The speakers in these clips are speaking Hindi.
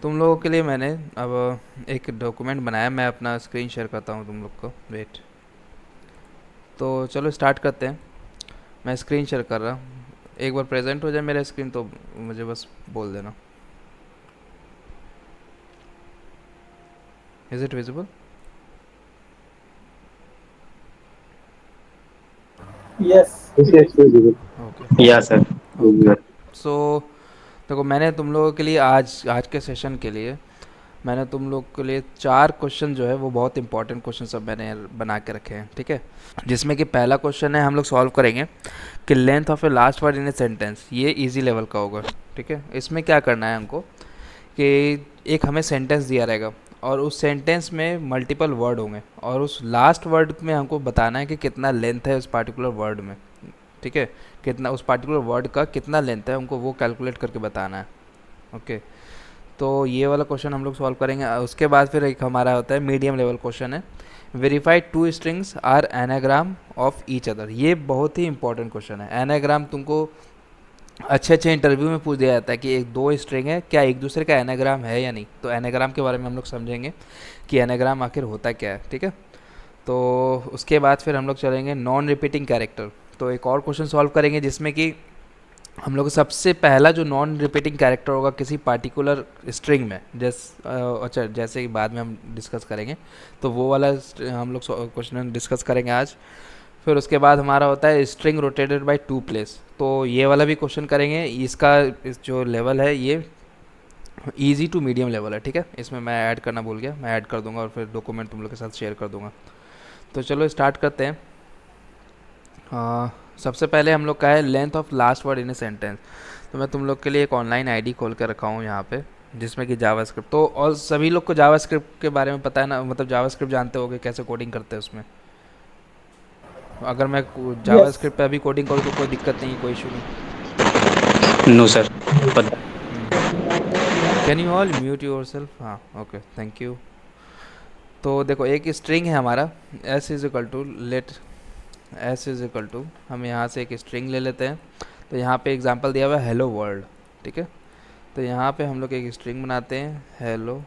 तुम लोगों के लिए मैंने अब एक डॉक्यूमेंट बनाया। मैं अपना स्क्रीन शेयर करता हूँ तुम लोग को। वेट। तो चलो स्टार्ट करते हैं। मैं स्क्रीन शेयर कर रहा हूँ। एक बार प्रेजेंट हो जाए मेरा स्क्रीन तो मुझे बस बोल देना। Is it visible? Yes. Yes, yes, visible. Okay. Yeah, sir. Okay. Visible. सो देखो, मैंने तुम लोगों के लिए आज आज के सेशन के लिए मैंने तुम लोग के लिए 4 क्वेश्चन जो है वो बहुत इंपॉर्टेंट क्वेश्चन सब मैंने बना के रखे हैं, ठीक है। जिसमें कि पहला क्वेश्चन है, हम लोग सॉल्व करेंगे कि length of A last word in a sentence. ये इजी लेवल का होगा, ठीक है। इसमें क्या करना है हमको कि एक हमें सेंटेंस दिया रहेगा और उस सेंटेंस में मल्टीपल वर्ड होंगे और उस लास्ट वर्ड में हमको बताना है कि कितना लेंथ है उस पार्टिकुलर वर्ड में, ठीक है। कितना उस पार्टिकुलर वर्ड का कितना लेंथ है हमको वो कैलकुलेट करके बताना है। ओके। तो ये वाला क्वेश्चन हम लोग सॉल्व करेंगे। उसके बाद फिर एक हमारा होता है मीडियम लेवल क्वेश्चन है, verified two strings are anagram of each other. ये बहुत ही इंपॉर्टेंट क्वेश्चन है। एनाग्राम तुमको अच्छे अच्छे इंटरव्यू में पूछ दिया जाता है कि एक दो स्ट्रिंग है, क्या एक दूसरे का एनाग्राम है या नहीं। तो एनाग्राम के बारे में हम लोग समझेंगे कि एनाग्राम आखिर होता क्या है, ठीक है। तो उसके बाद फिर हम लोग चलेंगे नॉन रिपीटिंग कैरेक्टर। तो एक और क्वेश्चन सॉल्व करेंगे जिसमें कि हम लोग सबसे पहला जो नॉन रिपीटिंग कैरेक्टर होगा किसी पार्टिकुलर स्ट्रिंग में, अच्छा जैसे कि बाद में हम डिस्कस करेंगे, तो वो वाला हम लोग क्वेश्चन डिस्कस करेंगे आज। फिर उसके बाद हमारा होता है string rotated by two place. तो ये वाला भी क्वेश्चन करेंगे। इसका जो लेवल है ये इजी टू मीडियम लेवल है, ठीक है। इसमें मैं ऐड करना भूल गया, मैं ऐड कर दूंगा और फिर डॉक्यूमेंट तुम लोग के साथ शेयर कर दूंगा। तो चलो स्टार्ट करते हैं। सबसे पहले हम लोग का है length of last word in a sentence. तो मैं तुम लोग के लिए एक ऑनलाइन आईडी खोल कर रखा हूँ यहाँ पे, जिसमें कि जावास्क्रिप्ट। तो और सभी लोग को जावास्क्रिप्ट के बारे में पता है ना, मतलब जावास्क्रिप्ट जानते होगे कैसे कोडिंग करते हैं उसमें। अगर मैं Yes. जावास्क्रिप्ट पे अभी कोडिंग करूँ तो कोई दिक्कत नहीं, कोई इशू नहीं। No, sir. But can you all mute yourself? हाँ, ओके, थैंक यू। तो देखो, एक स्ट्रिंग है हमारा S is equal to let S is equal to, हम यहाँ से एक स्ट्रिंग ले लेते हैं। तो यहाँ पे एग्जांपल दिया हुआ है हेलो वर्ल्ड, ठीक है। तो यहाँ पे हम लोग एक स्ट्रिंग बनाते हैं हेलो,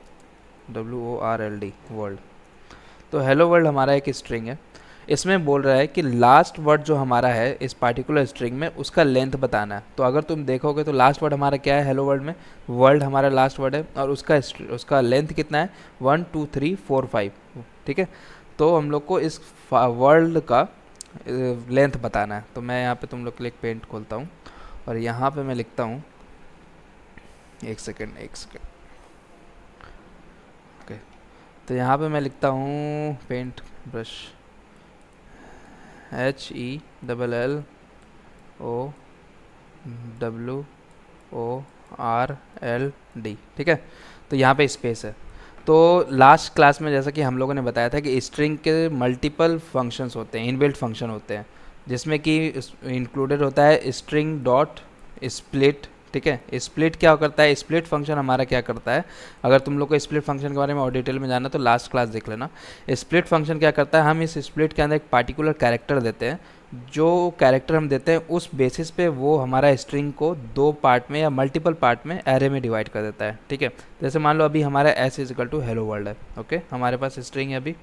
WORLD वर्ल्ड। तो हेलो वर्ल्ड हमारा एक स्ट्रिंग है। इसमें बोल रहा है कि लास्ट वर्ड जो हमारा है इस पार्टिकुलर स्ट्रिंग में उसका लेंथ बताना है। तो अगर तुम देखोगे तो लास्ट वर्ड हमारा क्या है हेलो वर्ल्ड में, वर्ल्ड हमारा लास्ट वर्ड है और उसका लेंथ कितना है, 1 2 3 4 5, ठीक है। तो हम लोग को इस वर्ल्ड का लेंथ बताना है। तो मैं यहाँ पे तुम लोग के लिए एक पेंट खोलता हूँ और यहाँ पे मैं लिखता हूँ, एक सेकेंड, ओके। तो यहाँ पे मैं लिखता हूँ पेंट ब्रश, HELLOWORLD, ठीक है। तो यहाँ पे स्पेस है। तो लास्ट क्लास में जैसा कि हम लोगों ने बताया था कि स्ट्रिंग के मल्टीपल फंक्शंस होते हैं, इनबिल्ट फंक्शन होते हैं, जिसमें कि इंक्लूडेड होता है स्ट्रिंग डॉट स्प्लिट, ठीक है। स्प्लिट क्या करता है, स्प्लिट फंक्शन हमारा क्या करता है, अगर तुम लोग को स्प्लिट फंक्शन के बारे में और डिटेल में जानना तो लास्ट क्लास देख लेना। स्प्लिट फंक्शन क्या करता है, हम इस स्प्लिट के अंदर एक पार्टिकुलर कैरेक्टर देते हैं। जो कैरेक्टर हम देते हैं उस बेसिस पे वो हमारा स्ट्रिंग को दो पार्ट में या मल्टीपल पार्ट में एरे में डिवाइड कर देता है, ठीक है। जैसे मान लो अभी हमारा S is equal to hello world है, ओके, हमारे पास स्ट्रिंग है अभी।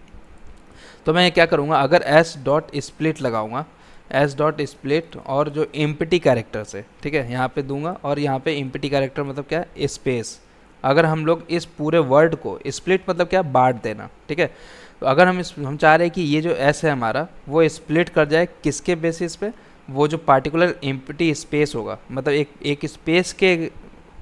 तो मैं क्या करूँगा, अगर एस डॉट स्प्लिट लगाऊंगा, एस डॉट स्प्लिट और जो एम्प्टी कैरेक्टर से, ठीक है, यहाँ पे दूंगा और यहाँ पे एम्प्टी कैरेक्टर मतलब क्या है, स्पेस। अगर हम लोग इस पूरे वर्ड को स्प्लिट मतलब क्या, बांट देना, ठीक है। तो अगर हम चाह रहे हैं कि ये जो एस है हमारा वो स्प्लिट कर जाए किसके बेसिस पे, वो जो पार्टिकुलर एम्प्टी स्पेस होगा, मतलब एक स्पेस के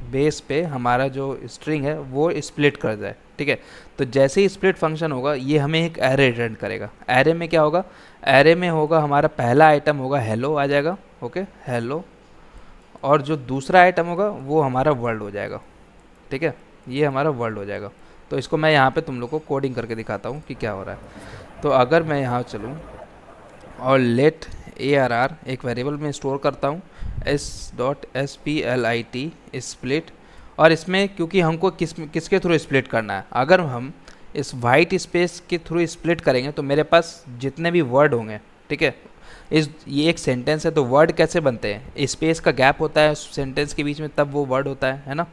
बेस पे हमारा जो स्ट्रिंग है वो स्प्लिट कर जाए, ठीक है। तो जैसे ही स्प्लिट फंक्शन होगा ये हमें एक एरे रिटर्न करेगा। एरे में क्या होगा, एरे में होगा हमारा पहला आइटम होगा हेलो आ जाएगा, ओके, हेलो। और जो दूसरा आइटम होगा वो हमारा वर्ल्ड हो जाएगा, ठीक है। ये हमारा वर्ल्ड हो जाएगा। तो इसको मैं यहाँ पे तुम लोग को कोडिंग करके दिखाता हूँ कि क्या हो रहा है। तो अगर मैं यहाँ चलूँ और लेट ARR एक वेरिएबल में स्टोर करता हूँ S.SPLIT स्प्लिट, और इसमें क्योंकि हमको किसके थ्रू स्प्लिट करना है, अगर हम इस वाइट स्पेस के थ्रू स्प्लिट करेंगे तो मेरे पास जितने भी वर्ड होंगे, ठीक है, ये एक सेंटेंस है तो वर्ड कैसे बनते हैं, स्पेस का गैप होता है सेंटेंस के बीच में तब वो वर्ड होता है ना।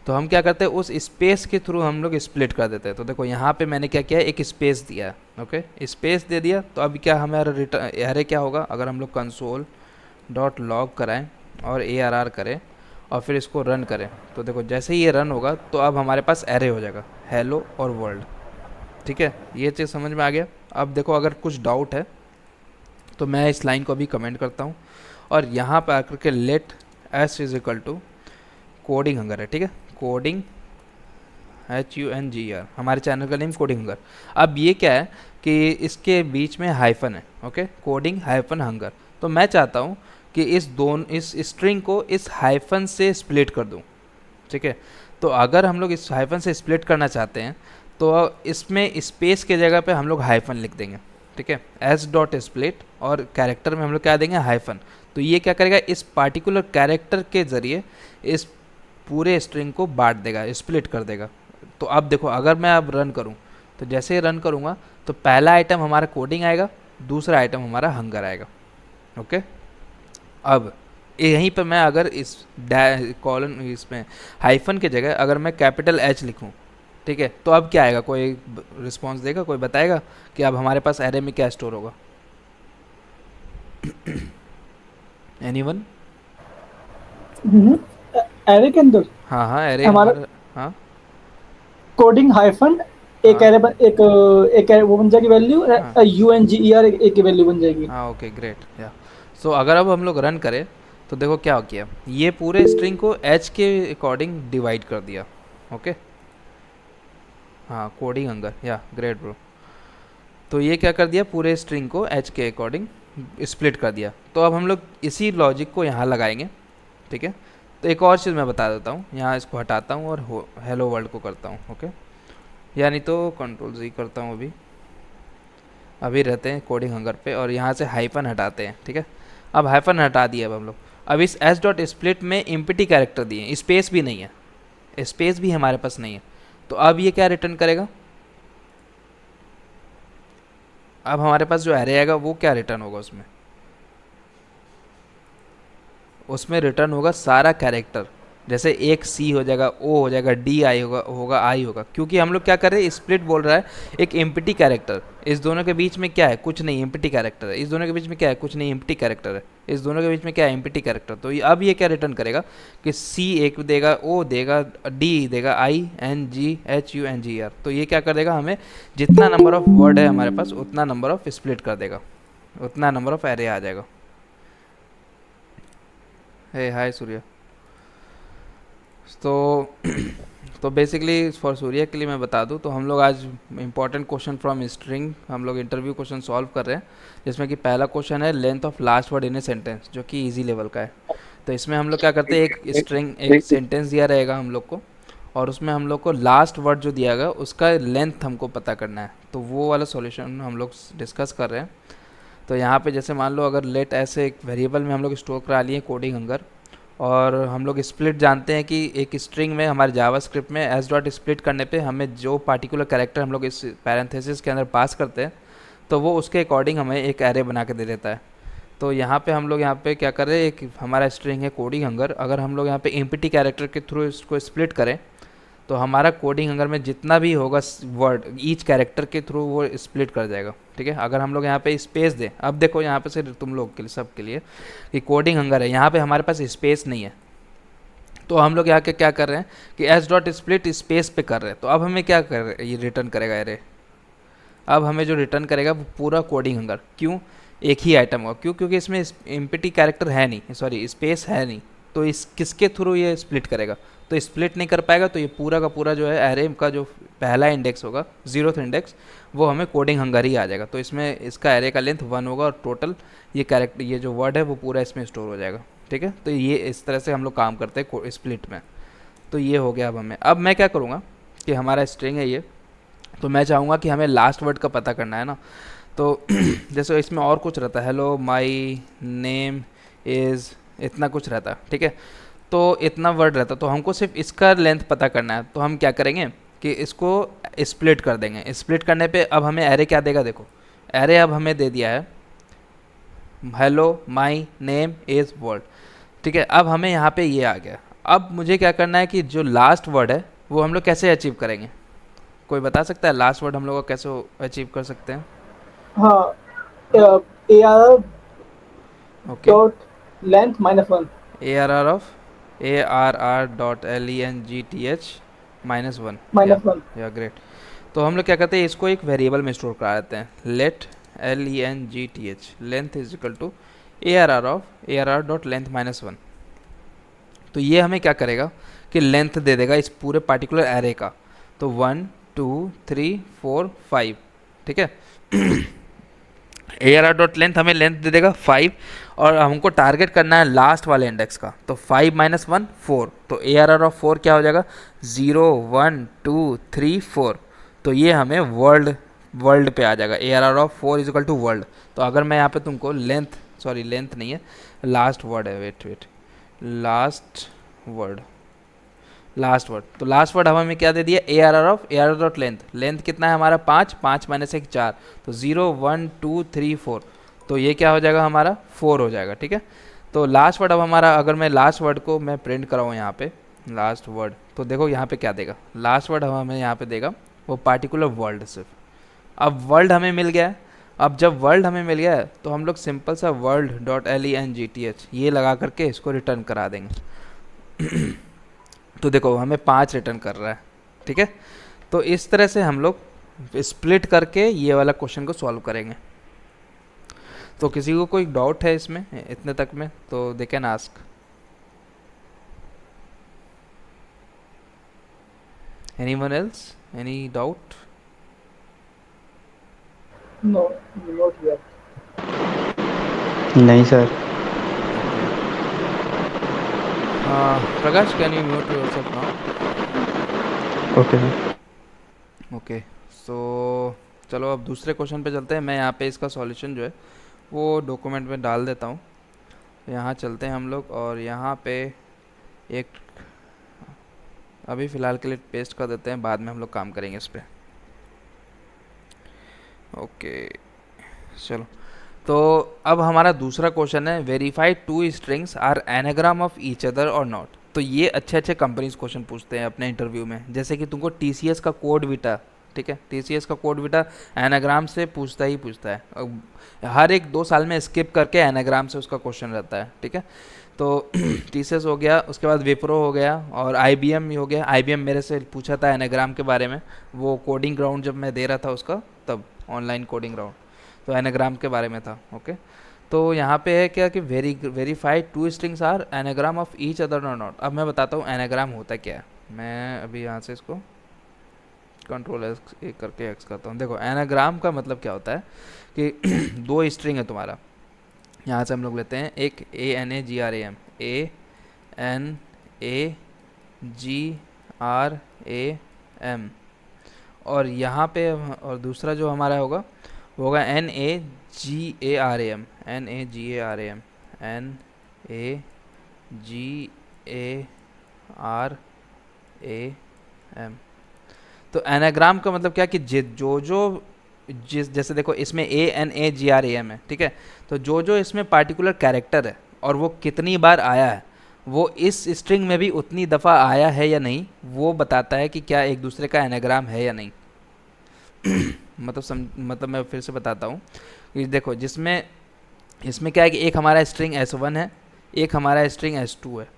तो हम क्या करते हैं, उस स्पेस के थ्रू हम लोग स्प्लिट कर देते हैं। तो देखो यहाँ पे मैंने क्या किया, एक स्पेस दिया है, ओके, स्पेस दे दिया। तो अब क्या हमारा रिटर्न एरे क्या होगा, अगर हम लोग कंसोल डॉट लॉग कराएं और ARR करें और फिर इसको रन करें, तो देखो जैसे ही ये रन होगा तो अब हमारे पास एरे हो जाएगा हेलो और वर्ल्ड। ठीक है, ये चीज़ समझ में आ गया। अब देखो अगर कुछ डाउट है तो मैं इस लाइन को अभी कमेंट करता हूँ और यहाँ पर आकर के let S is equal to coding hunger है, ठीक है, कोडिंग HUNGER, हमारे चैनल का नेम कोडिंग हंगर। अब ये क्या है कि इसके बीच में हाइफन है, ओके, कोडिंग हाइफन हंगर। तो मैं चाहता हूँ कि इस स्ट्रिंग को इस हाइफन से स्प्लिट कर दूँ, ठीक है। तो अगर हम लोग इस हाइफन से स्प्लिट करना चाहते हैं तो इसमें स्पेस के जगह पे हम लोग हाइफन लिख देंगे, ठीक है, S.split, और कैरेक्टर में हम लोग क्या देंगे, हाइफन। तो ये क्या करेगा, इस पार्टिकुलर कैरेक्टर के ज़रिए इस पूरे स्ट्रिंग को बांट देगा, स्प्लिट कर देगा। तो अब देखो अगर मैं अब रन करूं, तो जैसे ही रन करूंगा तो पहला आइटम हमारा कोडिंग आएगा, दूसरा आइटम हमारा हंगर आएगा, ओके। अब यहीं पे मैं अगर इस कॉलन इसमें हाइफन की जगह अगर मैं कैपिटल H लिखूं, ठीक है, तो अब क्या आएगा, कोई रिस्पॉन्स देगा, कोई बताएगा कि अब हमारे पास एरे में क्या स्टोर होगा? एनीवन? एरे के अंदर हाँ हाँ, एरे हमारा हमारा, हाँ कोडिंग हाइफन एक हाँ एरे एक एरे वो बन जाएगी वैल्यू, हाँ UNGER एक की वैल्यू बन जाएगी। हाँ, ओके ग्रेट, या सो अगर अब हम लोग रन करें तो देखो क्या हो किया, ये पूरे स्ट्रिंग को H के अकॉर्डिंग डिवाइड कर दिया, ओके। हाँ, कोडिंग हंगर, या ग्रेट ब्रो। तो ये क्या कर दिया, पूरे स्ट्रिंग को H के अकॉर्डिंग स्प्लिट कर दिया। तो अब हम लोग इसी लॉजिक को यहाँ लगाएंगे, ठीक है। तो एक और चीज़ मैं बता देता हूँ, यहाँ इसको हटाता हूँ और हेलो वर्ल्ड को करता हूँ, ओके, यानी तो Ctrl+Z करता हूँ। अभी रहते हैं कोडिंग हंगर पे और यहाँ से हाइफन हटाते हैं, ठीक है। अब हाइफन हटा दिया अब हम लोग, अब इस S.split में एम्प्टी कैरेक्टर दिए, स्पेस भी नहीं है, स्पेस भी हमारे पास नहीं है। तो अब ये क्या रिटर्न करेगा, अब हमारे पास जो एरे आएगा वो क्या रिटर्न होगा, उसमें रिटर्न होगा सारा कैरेक्टर। जैसे एक C हो जाएगा, O हो जाएगा, DI होगा I होगा, क्योंकि हम लोग क्या कर रहे हैं, स्प्लिट बोल रहा है एक एम्प्टी कैरेक्टर, इस दोनों के बीच में क्या है, कुछ नहीं, एम्प्टी कैरेक्टर है, इस दोनों के बीच में क्या है, कुछ नहीं, एम्प्टी कैरेक्टर है, इस दोनों के बीच में क्या है, एम्प्टी कैरेक्टर। तो अब ये क्या रिटर्न करेगा कि C एक देगा, O देगा, D देगा, INGHUNGER। तो ये क्या कर देगा, हमें जितना नंबर ऑफ वर्ड है हमारे पास उतना नंबर ऑफ स्प्लिट कर देगा, उतना नंबर ऑफ एरे आ जाएगा। हे हाय सूर्य। तो तो बेसिकली फॉर सूर्य के लिए मैं बता दूं तो हम लोग आज इंपॉर्टेंट क्वेश्चन फ्रॉम स्ट्रिंग हम लोग इंटरव्यू क्वेश्चन सॉल्व कर रहे हैं, जिसमें कि पहला क्वेश्चन है length of last word in a sentence, जो कि इजी लेवल का है। तो इसमें हम लोग क्या करते हैं, एक स्ट्रिंग एक सेंटेंस दिया रहेगा हम लोग को और उसमें हम लोग को लास्ट वर्ड जो दिया गया उसका लेंथ हमको पता करना है। तो वो वाला सॉल्यूशन हम लोग डिस्कस कर रहे हैं। तो यहाँ पे जैसे मान लो अगर लेट ऐसे एक वेरिएबल में हम लोग स्टोर करा लिए कोडिंग हंगर, और हम लोग स्प्लिट जानते हैं कि एक स्ट्रिंग में हमारे जावास्क्रिप्ट में S.split करने पे हमें जो पार्टिकुलर कैरेक्टर हम लोग इस पैरेंथेसिस के अंदर पास करते हैं तो वो उसके अकॉर्डिंग हमें एक एरे बना के दे देता है। तो यहाँ पे हम लोग यहाँ पे क्या कर रहे हैं, एक हमारा स्ट्रिंग है कोडिंग हंगर, अगर हम लोग यहाँ पे एम्प्टी कैरेक्टर के थ्रू इसको स्प्लिट करें तो हमारा कोडिंग हंगर में जितना भी होगा वर्ड ईच कैरेक्टर के थ्रू वो स्प्लिट कर जाएगा, ठीक है। अगर हम लोग यहाँ पे स्पेस दें, अब देखो यहाँ पे सिर्फ तुम लोग के लिए सब के लिए कि कोडिंग हंगर है, यहाँ पे हमारे पास स्पेस नहीं है, तो हम लोग यहाँ के क्या कर रहे हैं कि S.split स्पेस पे कर रहे हैं। तो अब हमें क्या कर रहे हैं, ये रिटर्न करेगा एरे, अब हमें जो रिटर्न करेगा वो पूरा कोडिंग हंगर, क्यों, एक ही आइटम होगा, क्यों, क्योंकि इसमें एम्प्टी कैरेक्टर है नहीं, सॉरी स्पेस है नहीं, तो इस किसके थ्रू ये स्प्लिट करेगा, तो स्प्लिट नहीं कर पाएगा। तो ये पूरा का पूरा जो है एरे का जो पहला इंडेक्स होगा, 0th इंडेक्स, वो हमें कोडिंग हंगर ही आ जाएगा। तो इसमें इसका एरे का लेंथ 1 होगा और टोटल ये कैरेक्टर ये जो वर्ड है वो पूरा इसमें स्टोर हो जाएगा, ठीक है। तो ये इस तरह से हम लोग काम करते हैं स्प्लिट में। तो ये हो गया। अब मैं क्या करूँगा कि हमारा स्ट्रिंग है ये, तो मैं चाहूँगा कि हमें लास्ट वर्ड का पता करना है ना। तो जैसे इसमें और कुछ रहता है, हेलो माई नेम इज़, इतना कुछ रहता है, ठीक है। तो इतना वर्ड रहता है, तो हमको सिर्फ इसका लेंथ पता करना है। तो हम क्या करेंगे कि इसको स्प्लिट कर देंगे। स्प्लिट करने पे अब हमें एरे क्या देगा, देखो एरे अब हमें दे दिया है hello my name is world, ठीक है। अब हमें यहाँ पे ये आ गया। अब मुझे क्या करना है कि जो लास्ट वर्ड है वो हम लोग कैसे अचीव करेंगे? कोई बता सकता है लास्ट वर्ड हम लोग को कैसे अचीव कर सकते हैं? हाँ, ARR okay, dot length -1। ARR.LENGTH -1। या ग्रेट। तो हम लोग क्या करते हैं, इसको एक वेरिएबल में स्टोर करा देते हैं, let LENGTH length is equal to ARR.LENGTH-1। तो ये हमें क्या करेगा कि लेंथ दे देगा इस पूरे पार्टिकुलर एरे का। तो 1 2 3 4 5, ठीक है। ARR.लेंथ हमें लेंथ दे देगा 5, और हमको टारगेट करना है लास्ट वाले इंडेक्स का। तो 5 - 1 4, तो ARR क्या हो जाएगा 0 1 2 3 4। तो ये हमें वर्ल्ड वर्ल्ड पे आ जाएगा, ARR is equal to world. तो अगर मैं यहाँ पे तुमको लेंथ, सॉरी लेंथ नहीं है, लास्ट वर्ड है, wait wait, last word, last word. तो लास्ट वर्ड हमें क्या दे दिया, ARR.लेंथ। लेंथ कितना है हमारा 5, 5 - 1 4, तो 0 1 2 3 4। तो ये क्या हो जाएगा हमारा 4 हो जाएगा, ठीक है। तो लास्ट वर्ड अब हमारा, अगर मैं लास्ट वर्ड को मैं प्रिंट कराऊँ यहाँ पे लास्ट वर्ड, तो देखो यहाँ पे क्या देगा, लास्ट वर्ड हमें यहाँ पे देगा वो पार्टिकुलर वर्ल्ड सिर्फ। अब वर्ल्ड हमें मिल गया है। अब जब वर्ल्ड हमें मिल गया है तो हम लोग सिंपल सा world.LENGTH ये लगा करके इसको रिटर्न करा देंगे। तो देखो हमें 5 रिटर्न कर रहा है, ठीक है। तो इस तरह से हम लोग स्प्लिट करके ये वाला क्वेश्चन को सॉल्व करेंगे। तो किसी को कोई डाउट है इसमें इतने तक में, तो they can ask. Anyone else, any doubt? No, not yet. नहीं sir. Okay, Prakash can you mute yourself now? Okay sir. Okay, so चलो अब दूसरे क्वेश्चन पे चलते हैं। मैं यहाँ पे इसका सॉल्यूशन जो है वो डॉक्यूमेंट में डाल देता हूँ। यहाँ चलते हैं हम लोग, और यहाँ पे एक अभी फ़िलहाल के लिए पेस्ट कर देते हैं, बाद में हम लोग काम करेंगे इस पर। ओके, चलो। तो अब हमारा दूसरा क्वेश्चन है, verify 2 strings are anagram of each other or not. तो ये अच्छे अच्छे कंपनीज क्वेश्चन पूछते हैं अपने इंटरव्यू में, जैसे कि तुमको TCS का कोड विटा, ठीक है, TCS का कोड विटा एनाग्राम से पूछता ही पूछता है। अब हर एक 2 साल में स्किप करके एनाग्राम से उसका क्वेश्चन रहता है, ठीक है। तो TCS हो गया, उसके बाद विप्रो हो गया, और IBM हो गया। IBM मेरे से पूछा था एनाग्राम के बारे में, वो कोडिंग ग्राउंड जब मैं दे रहा था उसका, तब ऑनलाइन कोडिंग ग्राउंड, तो एनाग्राम के बारे में था। ओके, तो यहाँ पे है क्या कि verified 2 strings are anagram of each other or not. अब मैं बताता हूँ एनाग्राम होता क्या है। मैं अभी यहाँ से इसको Ctrl+X करके X करता हूँ। देखो एनाग्राम का मतलब क्या होता है कि 2 स्ट्रिंग है तुम्हारा। यहाँ से हम लोग लेते हैं एक ANAGRAM, ANAGRAM, और यहाँ पे और दूसरा जो हमारा होगा वो होगा NAGARAM, NAGARAM, NAGARAM। तो एनाग्राम का मतलब क्या कि जिस जैसे देखो इसमें ANAGRAM है, ठीक है। तो जो इसमें पार्टिकुलर कैरेक्टर है और वो कितनी बार आया है, वो इस स्ट्रिंग में भी उतनी दफ़ा आया है या नहीं, वो बताता है कि क्या एक दूसरे का एनाग्राम है या नहीं। मतलब मैं फिर से बताता हूँ कि देखो इसमें क्या है कि एक हमारा स्ट्रिंग S1 है, एक हमारा स्ट्रिंग S2 है।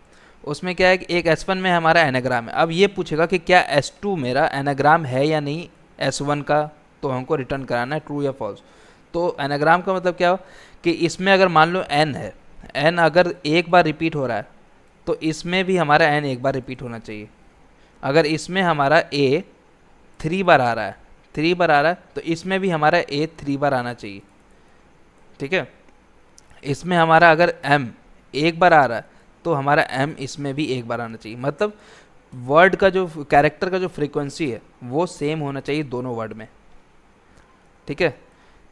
उसमें क्या है कि एक S1 में हमारा एनाग्राम है। अब ये पूछेगा कि क्या S2 मेरा एनाग्राम है या नहीं S1 का, तो हमको रिटर्न कराना है ट्रू या फॉल्स। तो एनाग्राम का मतलब क्या हो कि इसमें अगर मान लो n है, n अगर एक बार रिपीट हो रहा है तो इसमें भी हमारा n एक बार रिपीट होना चाहिए। अगर इसमें हमारा a 3 बार आ रहा है, 3 बार आ रहा है, तो इसमें भी हमारा a 3 बार आना चाहिए, ठीक है। इसमें हमारा अगर m एक बार आ रहा है तो हमारा m इसमें भी एक बार आना चाहिए। मतलब वर्ड का जो कैरेक्टर का जो फ्रीक्वेंसी है वो सेम होना चाहिए दोनों वर्ड में, ठीक है,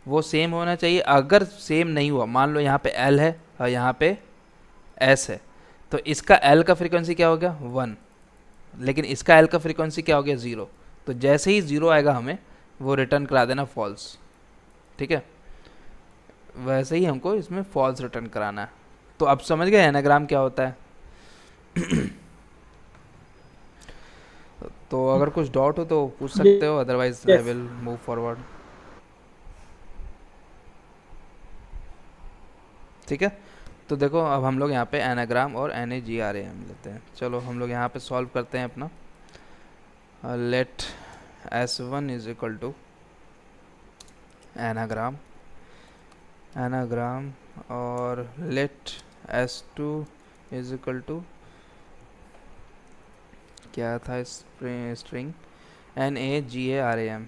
वो सेम होना चाहिए। अगर सेम नहीं हुआ, मान लो यहाँ पे L है और यहाँ पे S है, तो इसका L का फ्रीक्वेंसी क्या हो गया 1, लेकिन इसका L का फ्रीक्वेंसी क्या हो गया 0। तो जैसे ही 0 आएगा हमें वो रिटर्न करा देना फॉल्स, ठीक है। वैसे ही हमको इसमें फॉल्स रिटर्न कराना है। तो अब समझ गए एनाग्राम क्या होता है। तो अगर कुछ डाउट हो तो पूछ सकते हो, otherwise I yes will move forward. ठीक है, तो देखो अब हम लोग यहाँ पे एनाग्राम और NAGRAM लेते हैं। चलो हम लोग यहाँ पे सॉल्व करते हैं अपना। Let S1 is equal to anagram anagram और let S2 is equal to क्या था string NAGARAM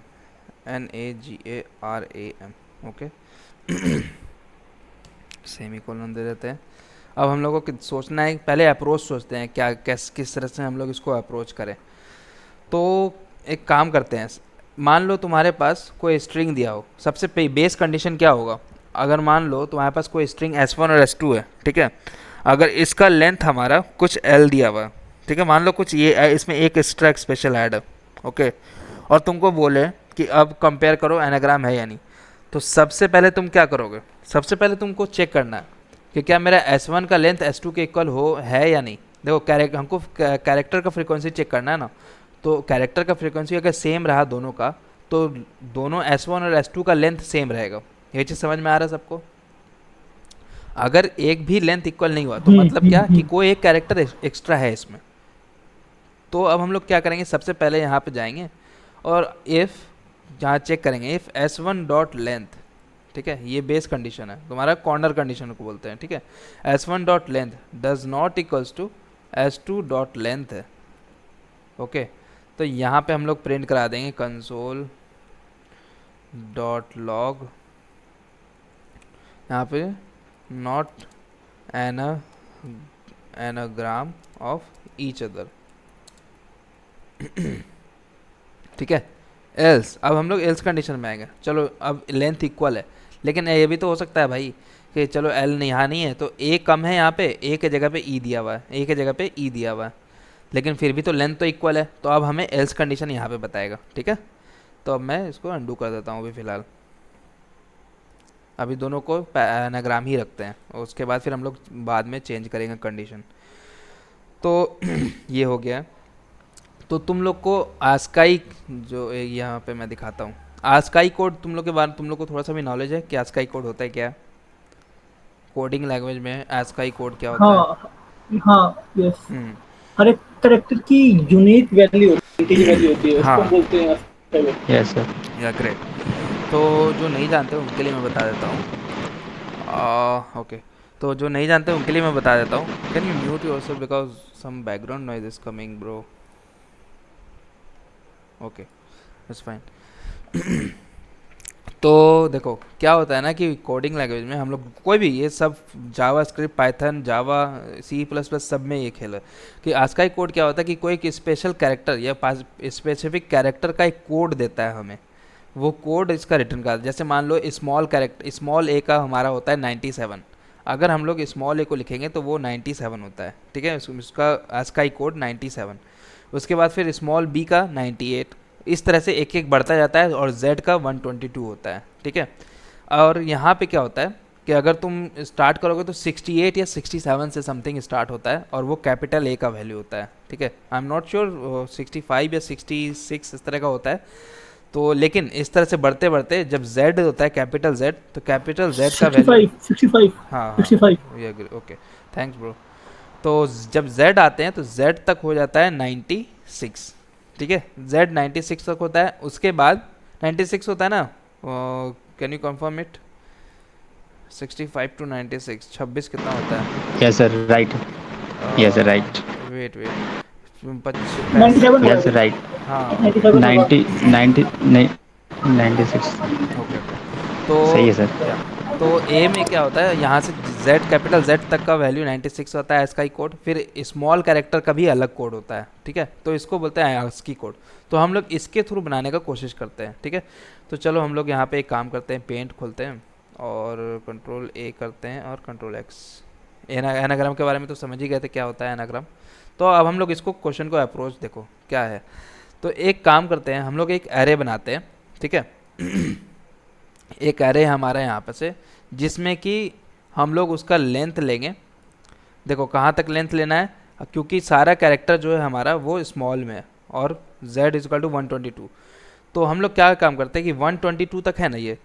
NAGARAM। Okay, semicolon दे देते हैं। अब हम लोगों को सोचना है, पहले अप्रोच सोचते हैं क्या किस तरह से हम लोग इसको अप्रोच करें। तो एक काम करते हैं, मान लो तुम्हारे पास कोई स्ट्रिंग दिया हो, सबसे बेस कंडीशन क्या होगा, अगर मान लो तुम्हारे पास कोई स्ट्रिंग S1 और S2 है, ठीक है, अगर इसका लेंथ हमारा कुछ L दिया हुआ है, ठीक है, मान लो कुछ ये इसमें एक एक्स्ट्रा स्पेशल ऐड है, ओके, और तुमको बोले कि अब कंपेयर करो एनाग्राम है या नहीं, तो सबसे पहले तुम क्या करोगे, सबसे पहले तुमको चेक करना है कि क्या मेरा S1 का लेंथ S2 के इक्वल हो है या नहीं। देखो हमको कैरेक्टर का फ्रीक्वेंसी चेक करना है ना, तो कैरेक्टर का फ्रीक्वेंसी अगर सेम रहा दोनों का, तो दोनों S1 और S2 का लेंथ सेम रहेगा। ये चीज़ समझ में आ रहा है सबको? अगर एक भी लेंथ इक्वल नहीं हुआ तो मतलब क्या कि कोई एक कैरेक्टर एक्स्ट्रा है इसमें। तो अब हम लोग क्या करेंगे, सबसे पहले यहाँ पे जाएंगे और इफ़ जहाँ चेक करेंगे इफ़ S1 डॉट लेंथ, ठीक है, ये बेस कंडीशन है तुम्हारा, कॉर्नर कंडीशन को बोलते हैं, ठीक है, S1 dot length does not equals to S2 dot length है। ओके, तो यहाँ पे हम लोग प्रिंट करा देंगे कंसोल डॉट लॉग, यहाँ पे not anagram of each other, ठीक है। एल्स, अब हम लोग एल्स कंडीशन में आएंगे। चलो अब लेंथ इक्वल है, लेकिन ये भी तो हो सकता है भाई कि चलो एल यहाँ नहीं है तो ए कम है, यहाँ पे ए के जगह पे ई दिया हुआ है, ए के जगह पे ई दिया हुआ है, लेकिन फिर भी तो लेंथ तो इक्वल है, तो अब हमें एल्स कंडीशन यहाँ पे बताएगा, ठीक है। तो अब मैं इसको अंडू कर देता हूँ अभी फ़िलहाल, अभी दोनों को एनाग्राम ही रखते हैं, और उसके बाद फिर हम लोग बाद में चेंज करेंगे कंडीशन। तो ये हो गया। तो तुम लोग को आस्काई, जो यहाँ पे मैं दिखाता हूँ आस्काई कोड, तुम लोग के बारे तुम लोग को थोड़ा सा भी नॉलेज है कि आस्काई कोड होता है क्या, कोडिंग लैंग्वेज में आस्काई कोड क्या होता है? हाँ हाँ यस, हम्म, हर एक करेक्टर की यूनिक वैल्यू होती है, वैल्यू होती है, उसको हम हाँ, बोलते हैं private। Yes sir. या ग्रेट। तो जो नहीं जानते उनके लिए मैं बता देता हूँ। ओके, तो जो नहीं जानते उनके लिए मैं बता देता हूँ। Can you mute yourself because some background noise is coming bro. Okay, it's fine. तो देखो क्या होता है ना कि कोडिंग लैंग्वेज में हम लोग कोई भी ये सब जावा स्क्रिप्ट, पाइथन, जावा, C++ सब में ये खेल है कि आस्काई कोड क्या होता है कि कोई एक स्पेशल कैरेक्टर या स्पेसिफिक कैरेक्टर का एक कोड देता है हमें, वो कोड इसका रिटर्न का, जैसे मान लो स्मॉल कैरेक्टर, स्मॉल ए का हमारा होता है 97, अगर हम लोग स्मॉल ए को लिखेंगे तो वो 97 होता है, ठीक है, उसका आस्काई कोड 97, उसके बाद फिर स्मॉल बी का 98, इस तरह से एक एक बढ़ता जाता है, और Z का 122 होता है, ठीक है। और यहाँ पे क्या होता है कि अगर तुम स्टार्ट करोगे तो 68 या 67 से समथिंग स्टार्ट होता है, और वो कैपिटल ए का वैल्यू होता है, ठीक है। आई एम नॉट श्योर 65 या 66 इस तरह का होता है। तो लेकिन इस तरह से बढ़ते बढ़ते जब Z होता है कैपिटल Z, तो कैपिटल Z का वैल्यू, 65 हाँ हाँ 65 ये ओके, थैंक्स ब्रो। तो जब Z आते हैं तो Z तक हो जाता है 96, ठीक है, Z 96 तक होता है, उसके बाद 96 होता है ना, can you confirm it, 65 to 96 26 कितना होता है? Yes sir, right. Yes sir, right. Wait wait 97 yes sir, right. हाँ 97 होगा। 90 90 नहीं, 96। Okay okay. तो सही है सर। या तो ए में क्या होता है, यहाँ से Z कैपिटल Z तक का वैल्यू 96 होता है ASCII कोड, फिर स्मॉल कैरेक्टर का भी अलग कोड होता है, ठीक है, तो इसको बोलते हैं ASCII कोड। तो हम लोग इसके थ्रू बनाने का कोशिश करते हैं, ठीक है। तो चलो हम लोग यहाँ पे एक काम करते हैं, पेंट खोलते हैं और कंट्रोल A करते हैं और कंट्रोल X। एनाग्राम के बारे में तो समझ ही गए थे क्या होता है एनाग्राम। तो अब हम लोग इसको क्वेश्चन को अप्रोच देखो क्या है। तो एक काम करते हैं, हम लोग एक एरे बनाते हैं, ठीक है। एक एरे हमारा यहाँ पर से, जिसमें कि हम लोग उसका लेंथ लेंगे। देखो कहाँ तक लेंथ लेना है, क्योंकि सारा कैरेक्टर जो है हमारा वो स्मॉल में है, और z इज इक्वल टू 122। तो हम लोग क्या काम करते हैं कि 122 तक है ना ये,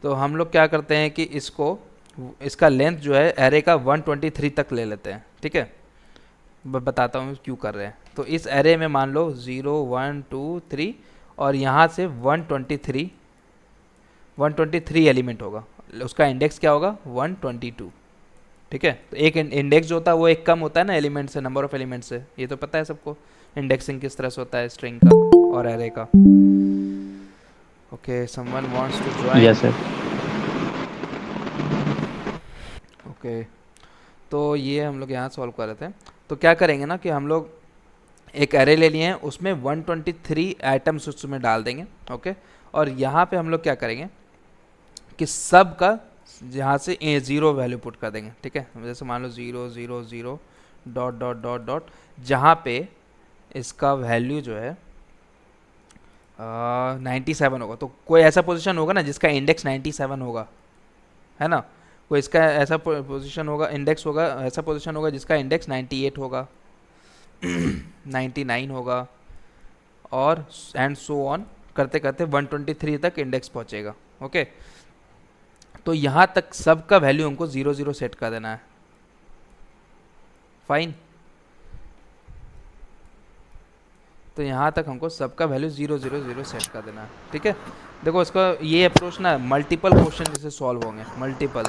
तो हम लोग क्या करते हैं कि इसका लेंथ जो है एरे का 123 तक ले लेते हैं, ठीक है। बताता हूँ क्यों कर रहे हैं। तो इस एरे में मान लो 0 1 2 3 और यहाँ से 123 एलिमेंट होगा, उसका इंडेक्स क्या होगा 122, ठीक है। तो एक इंडेक्स जो होता है वो एक कम होता है ना एलिमेंट से, नंबर ऑफ एलिमेंट से, ये तो पता है सबको इंडेक्सिंग किस तरह से होता है स्ट्रिंग का और एरे का। Okay, someone wants to join. Yes sir. Okay, तो ये हम लोग यहाँ सॉल्व कर रहे थे। तो क्या करेंगे ना कि हम लोग एक एरे ले लिए हैं, उसमें 123 आइटम्स उसमें डाल देंगे, ओके। और यहाँ पे हम लोग क्या करेंगे कि सब का यहाँ से 0 वैल्यू पुट कर देंगे, ठीक है। जैसे मान लो 0 0 0 डॉट डॉट डॉट डॉट, जहाँ पे इसका वैल्यू जो है 97 होगा। तो कोई ऐसा पोजीशन होगा ना जिसका इंडेक्स 97 होगा, है ना। कोई इसका ऐसा पोजीशन होगा, इंडेक्स होगा, ऐसा पोजीशन होगा जिसका इंडेक्स 98 होगा 99 होगा, और एंड सो ऑन करते करते 123 तक इंडेक्स पहुंचेगा, ओके। तो यहाँ तक सबका वैल्यू हमको 0 0 सेट कर देना है, फाइन। तो यहाँ तक हमको सबका वैल्यू 0 0 0 सेट कर देना है, ठीक है। देखो इसका ये अप्रोच ना मल्टीपल क्वेश्चन जैसे सॉल्व होंगे, मल्टीपल,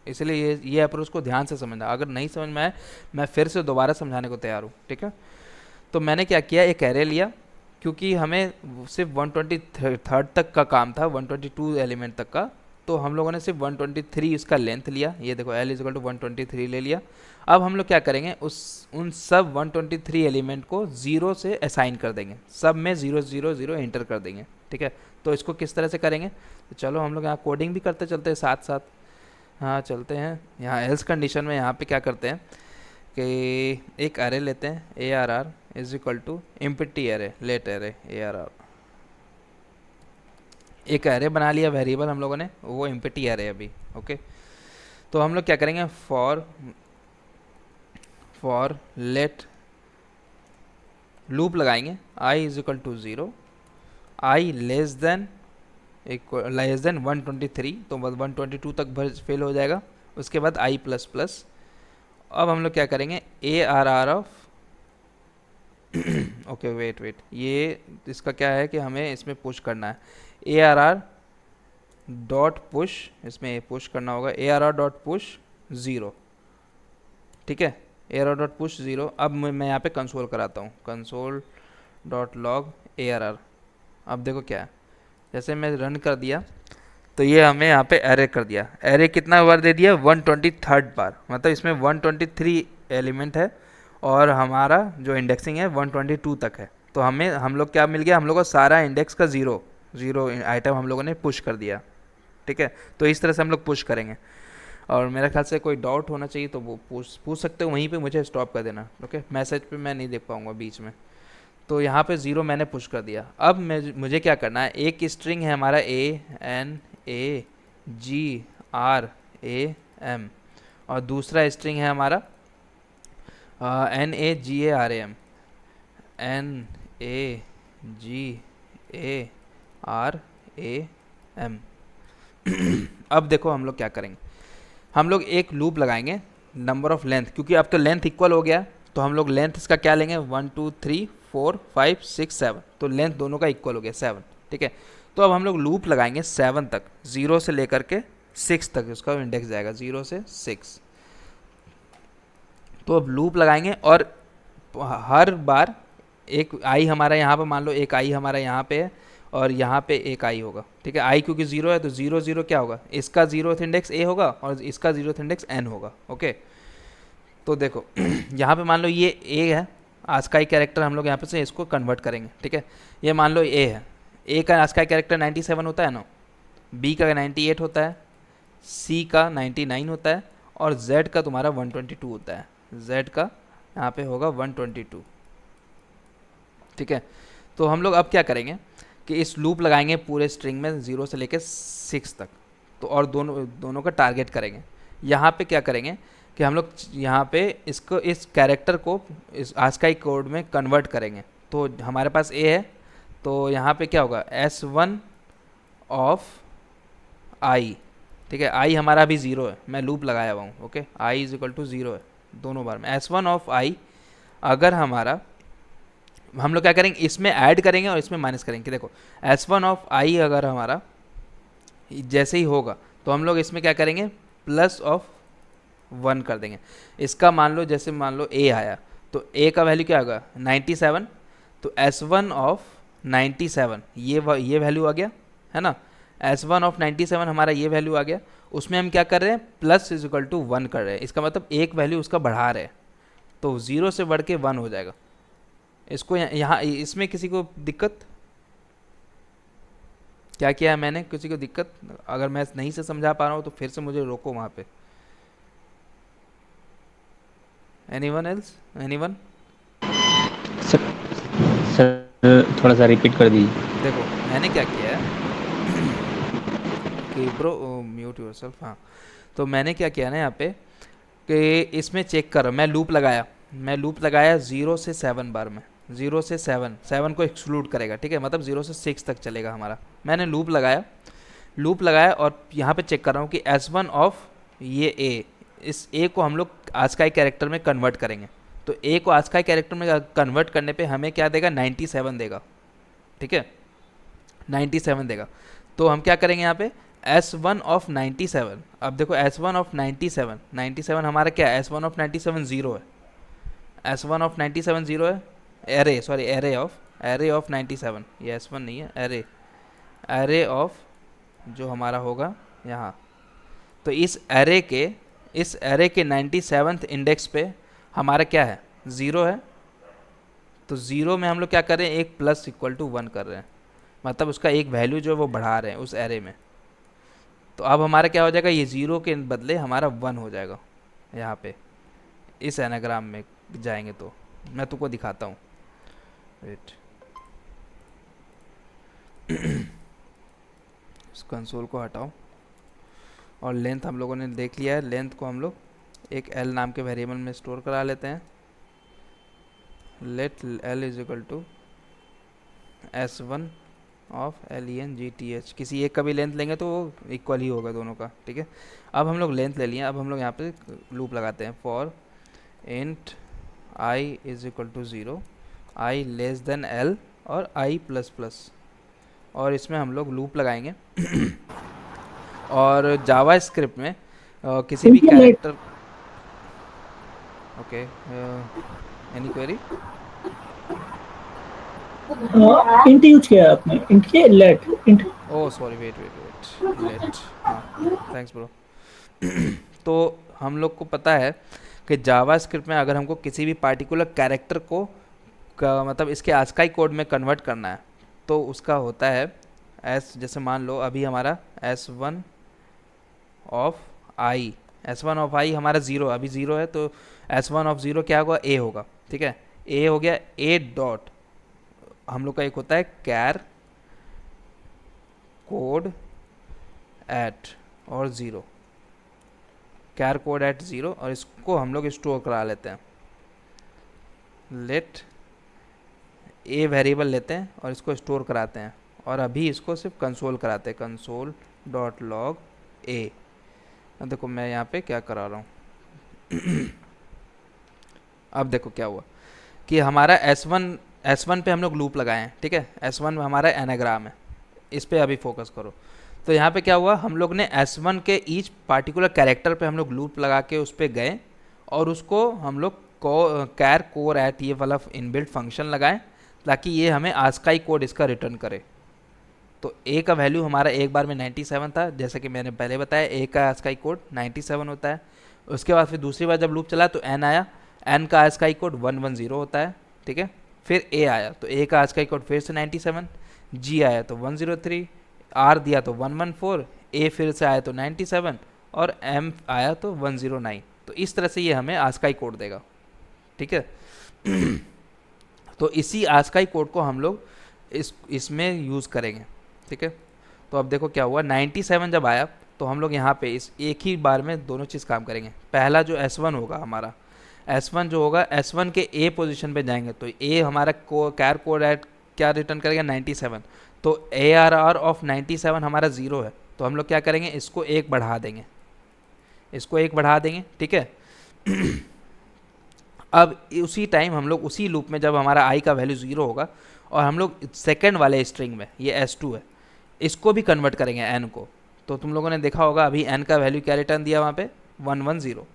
इसलिए ये अप्रोच को ध्यान से समझना। अगर नहीं समझ में आए मैं फिर से दोबारा समझाने को तैयार हूँ, ठीक है। तो मैंने क्या किया, एक एरे लिया, क्योंकि हमें सिर्फ 123 तक का काम था, 122 एलिमेंट तक का, तो हम लोगों ने सिर्फ 123 इसका लेंथ लिया। ये देखो l इज इक्वल टू 123 ले लिया। अब हम लोग क्या करेंगे, उन सब 123 एलिमेंट को 0 से असाइन कर देंगे, सब में 0 0 0 एंटर कर देंगे, ठीक है। तो इसको किस तरह से करेंगे, तो चलो हम लोग यहाँ कोडिंग भी करते चलते हैं साथ साथ। हाँ चलते हैं, यहाँ एल्स कंडीशन में यहाँ पे क्या करते हैं कि एक एरे लेते हैं, ARR is equal to empty array, let array ARR। एक एरे बना लिया वेरिएबल हम लोगों ने, वो एम्प्टी एरे अभी, ओके। तो हम लोग क्या करेंगे, फॉर लेट लूप लगाएंगे i is equal to 0, i less than 123, तो 122 तक फेल हो जाएगा। उसके बाद i प्लस प्लस। अब हम लोग क्या करेंगे, ARR ऑफ ओके वेट, ये इसका क्या है कि हमें इसमें पुश करना है, ARR डॉट पुश, इसमें पुश करना होगा, ARR डॉट पुश 0, ठीक है। ARR dot push 0। अब मैं यहाँ पे कंसोल कराता हूँ, कंसोल डॉट लॉग ARR। अब देखो क्या है, जैसे मैं रन कर दिया तो ये हमें यहाँ पे एरे कर दिया। एरे कितना बार दे दिया, 123 बार, मतलब इसमें 123 एलिमेंट है और हमारा जो इंडेक्सिंग है 122 तक है। तो हम लोग क्या मिल गया, हम लोग को सारा इंडेक्स का 0 0 आइटम हम लोगों ने पुश कर दिया, ठीक है। तो इस तरह से हम लोग पुश करेंगे। और मेरे ख्याल से कोई डाउट होना चाहिए तो वो पूछ सकते हो, वहीं पे मुझे स्टॉप कर देना, ओके। मैसेज पे मैं नहीं देख पाऊँगा बीच में। तो यहाँ पे 0 मैंने पुश कर दिया। अब मुझे क्या करना है, एक स्ट्रिंग है हमारा NAGRAM और दूसरा स्ट्रिंग है हमारा NAGARAM, NAGARAM। अब देखो हम लोग क्या करेंगे, हम लोग एक लूप लगाएंगे नंबर ऑफ लेंथ, क्योंकि अब तो लेंथ इक्वल हो गया, तो हम लोग लेंथ इसका क्या लेंगे, 1 2 3 4 5 6 7, तो लेंथ दोनों का इक्वल हो गया 7, ठीक है। तो अब हम लोग लूप लगाएंगे 7 तक, 0 से लेकर के 6 तक उसका इंडेक्स जाएगा, 0 से 6। तो अब लूप लगाएंगे और हर बार एक आई हमारा यहाँ पे, मान लो एक आई हमारा यहाँ पे है और यहाँ पे एक आई होगा, ठीक है। आई क्योंकि 0 है तो 0 0 क्या होगा, इसका 0th इंडेक्स A होगा और इसका 0th इंडेक्स N होगा, ओके। तो देखो यहाँ पे मान लो ये A है, आस्काई कैरेक्टर हम लोग यहाँ पे से इसको कन्वर्ट करेंगे, ठीक है। ये मान लो A है, A का आस्काई कैरेक्टर 97 होता है ना, B का 98 होता है, C का 99 होता है और Z का तुम्हारा 122 होता है। Z का यहाँ पे होगा 122, ठीक है। तो हम लोग अब क्या करेंगे कि इस लूप लगाएंगे पूरे स्ट्रिंग में 0 से लेकर 6 तक, तो और दोनों का टारगेट करेंगे। यहाँ पे क्या करेंगे कि हम लोग यहाँ पे इस कैरेक्टर को इस आस्काई कोड में कन्वर्ट करेंगे, तो हमारे पास ए है, तो यहाँ पे क्या होगा S1 ऑफ आई, ठीक है। आई हमारा अभी ज़ीरो है, मैं लूप लगाया हुआ हूँ, okay. I is equal to zero है दोनों बार में। S1 ऑफ आई अगर हमारा, हम लोग क्या करेंगे इसमें ऐड करेंगे और इसमें माइनस करेंगे। देखो S1 ऑफ आई अगर हमारा जैसे ही होगा तो हम लोग इसमें क्या करेंगे प्लस ऑफ 1 कर देंगे। इसका मान लो जैसे मान लो ए आया तो ए का वैल्यू क्या होगा 97, तो S1 ऑफ 97 ये वैल्यू आ गया है ना। S1 ऑफ 97 हमारा ये वैल्यू आ गया, उसमें हम क्या कर रहे हैं प्लस इज इक्वल टू 1 कर रहे हैं। इसका मतलब एक वैल्यू उसका बढ़ा रहे हैं, तो 0 से बढ़ के 1 हो जाएगा। इसको यहाँ इसमें किसी को दिक्कत, क्या किया है मैंने, किसी को दिक्कत? अगर मैं नहीं से समझा पा रहा हूँ तो फिर से मुझे रोको वहाँ पे। Anyone else, anyone? Sir sir थोड़ा सा रिपीट कर दीजिए। देखो मैंने क्या किया है कि ब्रो म्यूट योरसेल्फ, हाँ। तो मैंने क्या किया ना यहाँ पे कि इसमें चेक कर, मैं लूप लगाया 0 से 7 बार में, 0 से 7 को एक्सक्लूड करेगा, ठीक है। मतलब 0 से 6 तक चलेगा हमारा। मैंने लूप लगाया और यहाँ पे चेक कर रहा हूँ कि S1 ऑफ ये ए, इस ए को हम लोग आस्काई कैरेक्टर में कन्वर्ट करेंगे। तो ए को आस्काई कैरेक्टर में कन्वर्ट करने पे हमें क्या देगा 97 देगा, ठीक है, 97 देगा। तो हम क्या करेंगे यहाँ पे S1 ऑफ 97। अब देखो S1 ऑफ 97 हमारा क्या है, S1 ऑफ 97 0 है, S1 ऑफ 97 0 है। एरे ऑफ 97, ये S1 नहीं है, एरे ऑफ जो हमारा होगा यहाँ। तो इस एरे के 97th इंडेक्स पे हमारा क्या है 0 है। तो 0 में हम लोग क्या कर रहे हैं एक प्लस इक्वल टू 1 कर रहे हैं, मतलब उसका एक वैल्यू जो है वो बढ़ा रहे हैं उस एरे में। तो अब हमारा क्या हो जाएगा, ये 0 के बदले हमारा 1 हो जाएगा। यहाँ पे इस एनाग्राम में जाएंगे तो मैं तुमको दिखाता हूँ, वेट। इस कंसोल को हटाओ और लेंथ हम लोगों ने देख लिया है। लेंथ को हम लोग एक L नाम के वेरिएबल में स्टोर करा लेते हैं। Let L is equal to S1 of LENGTH। किसी एक का भी लेंथ लेंगे तो वो इक्वल ही होगा दोनों का, ठीक है। अब हम लोग लेंथ ले लिए, अब हम लोग यहाँ पे लूप लगाते हैं for int I is equal to 0, I less than L और I प्लस प्लस, और इसमें हम लोग लूप लगाएंगे। और जावा स्क्रिप्ट में किसी भी character, okay, any query? Int use किया है आपने, इंट के let int. Oh sorry, wait let, हाँ थैंक्स ब्रो। तो हम लोग को पता है कि जावा स्क्रिप्ट में अगर हमको किसी भी पार्टिकुलर कैरेक्टर को मतलब इसके आस्काई कोड में कन्वर्ट करना है तो उसका होता है जैसे मान लो अभी हमारा S1 ऑफ आई हमारा 0, अभी 0 है, तो S1 ऑफ 0 क्या होगा A होगा, ठीक है। A हो गया, A डॉट हम लोग का एक होता है कैर कोड एट और 0, कैर कोड एट 0, और इसको हम लोग स्टोर करा लेते हैं। लेट ए वेरिएबल लेते हैं और इसको स्टोर कराते हैं, और अभी इसको सिर्फ कंसोल कराते हैं, कंसोल डॉट लॉग ए। देखो मैं यहाँ पे क्या करा रहा हूँ। अब देखो क्या हुआ कि हमारा S1 पे हम लोग लूप लगाए हैं, ठीक है। S1 में हमारा एनाग्राम है, इस पे अभी फोकस करो। तो यहाँ पे क्या हुआ, हम लोग ने S1 के ईच पार्टिकुलर कैरेक्टर पे हम लोग लूप लगा के उस पर गए और उसको हम लोग कैर कोर एट ये वाला इनबिल्ट फंक्शन लगाएं ताकि ये हमें आस्काई कोड इसका रिटर्न करे। तो ए का वैल्यू हमारा एक बार में 97 था, जैसा कि मैंने पहले बताया ए का आस्काई कोड 97 होता है। उसके बाद फिर दूसरी बार जब लूप चला तो एन आया, एन का आस्काई कोड 110 होता है, ठीक है। फिर ए आया तो ए का आस्काई कोड फिर से 97, जी आया तो 103, आर दिया तो 114, ए फिर से आया तो 97 और एम आया तो 109। तो इस तरह से ये हमें आस्काई कोड देगा, ठीक है। तो इसी आस्काई कोड को हम लोग इसमें यूज़ करेंगे, ठीक है। तो अब देखो क्या हुआ, 97 जब आया तो हम लोग यहाँ पे इस एक ही बार में दोनों चीज़ काम करेंगे। पहला जो S1 होगा हमारा, S1 जो होगा S1 के A पोजीशन पे जाएंगे तो A हमारा कैर कोड एट क्या रिटर्न करेगा 97। तो ARR ऑफ 97 हमारा 0 है, तो हम लोग क्या करेंगे इसको 1 बढ़ा देंगे, इसको 1 बढ़ा देंगे, ठीक है। अब उसी टाइम हम लोग उसी लूप में जब हमारा i का वैल्यू 0 होगा और हम लोग सेकंड वाले स्ट्रिंग में, ये S2 है, इसको भी कन्वर्ट करेंगे n को। तो तुम लोगों ने देखा होगा अभी n का वैल्यू क्या रिटर्न दिया वहाँ पे 110,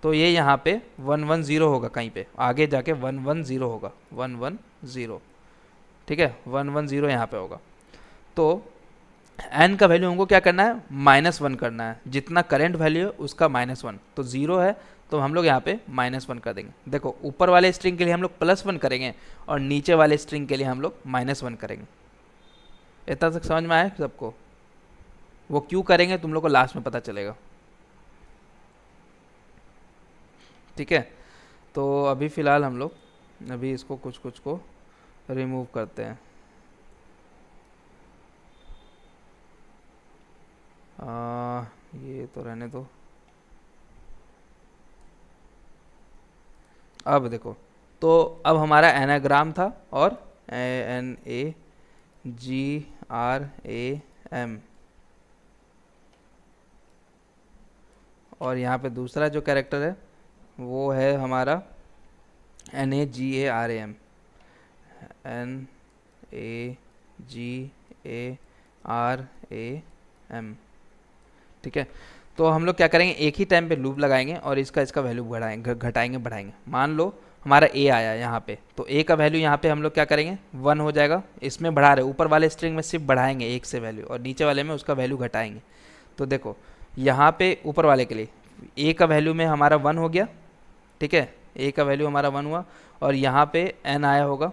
तो ये यहाँ पे 110 होगा, कहीं पे आगे जाके 110 होगा, 110, ठीक है, 110 यहाँ पे होगा। तो n का वैल्यू हमको क्या करना है -1 करना है, जितना करंट वैल्यू है उसका -1, तो 0 है तो हम लोग यहाँ पे -1 कर देंगे। देखो ऊपर वाले स्ट्रिंग के लिए हम लोग +1 करेंगे और नीचे वाले स्ट्रिंग के लिए हम लोग -1 करेंगे। इतना तक समझ में आया सबको? वो क्यों करेंगे तुम लोग को लास्ट में पता चलेगा, ठीक है। तो अभी फ़िलहाल हम लोग अभी इसको कुछ को रिमूव करते हैं। ये तो रहने दो। अब देखो, तो अब हमारा एनाग्राम था और NAGRAM, और यहाँ पे दूसरा जो कैरेक्टर है वो है हमारा NAGARAM, NAGARAM, ठीक है। तो हम लोग क्या करेंगे एक ही टाइम पे लूप लगाएंगे और इसका वैल्यू घटाएंगे बढ़ाएंगे। मान लो हमारा a आया यहाँ पे, तो a का वैल्यू यहाँ पे हम लोग क्या करेंगे 1 हो जाएगा, इसमें बढ़ा रहे ऊपर वाले स्ट्रिंग में सिर्फ बढ़ाएंगे 1 से वैल्यू और नीचे वाले में उसका वैल्यू घटाएंगे। तो देखो यहाँ पे ऊपर वाले के लिए a का वैल्यू में हमारा 1 हो गया, ठीक है, a का वैल्यू हमारा 1 हुआ, और यहाँ पे n आया होगा,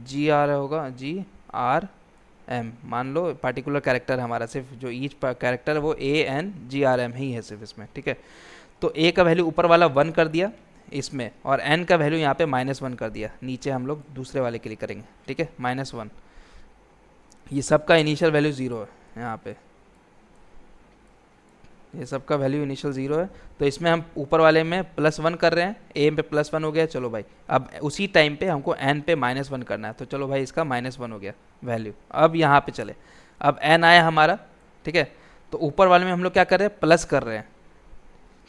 g आ रहा होगा, GRM, मान लो पार्टिकुलर कैरेक्टर हमारा सिर्फ जो ईच कैरेक्टर है वो ANGRM ही है सिर्फ इसमें, ठीक है। तो a का वैल्यू ऊपर वाला 1 कर दिया इसमें, और n का वैल्यू यहाँ पे -1 कर दिया, नीचे हम लोग दूसरे वाले के लिए करेंगे, ठीक है, -1। ये सबका इनिशियल वैल्यू 0 है, यहाँ पे ये सबका वैल्यू इनिशियल 0 है। तो इसमें हम ऊपर वाले में +1 कर रहे हैं, a पे +1 हो गया, चलो भाई अब उसी टाइम पे हमको n पे -1 करना है, तो चलो भाई इसका -1 हो गया वैल्यू। अब यहाँ पे चले, अब n आया हमारा, ठीक है, तो ऊपर वाले में हम लोग क्या कर रहे हैं प्लस कर रहे हैं,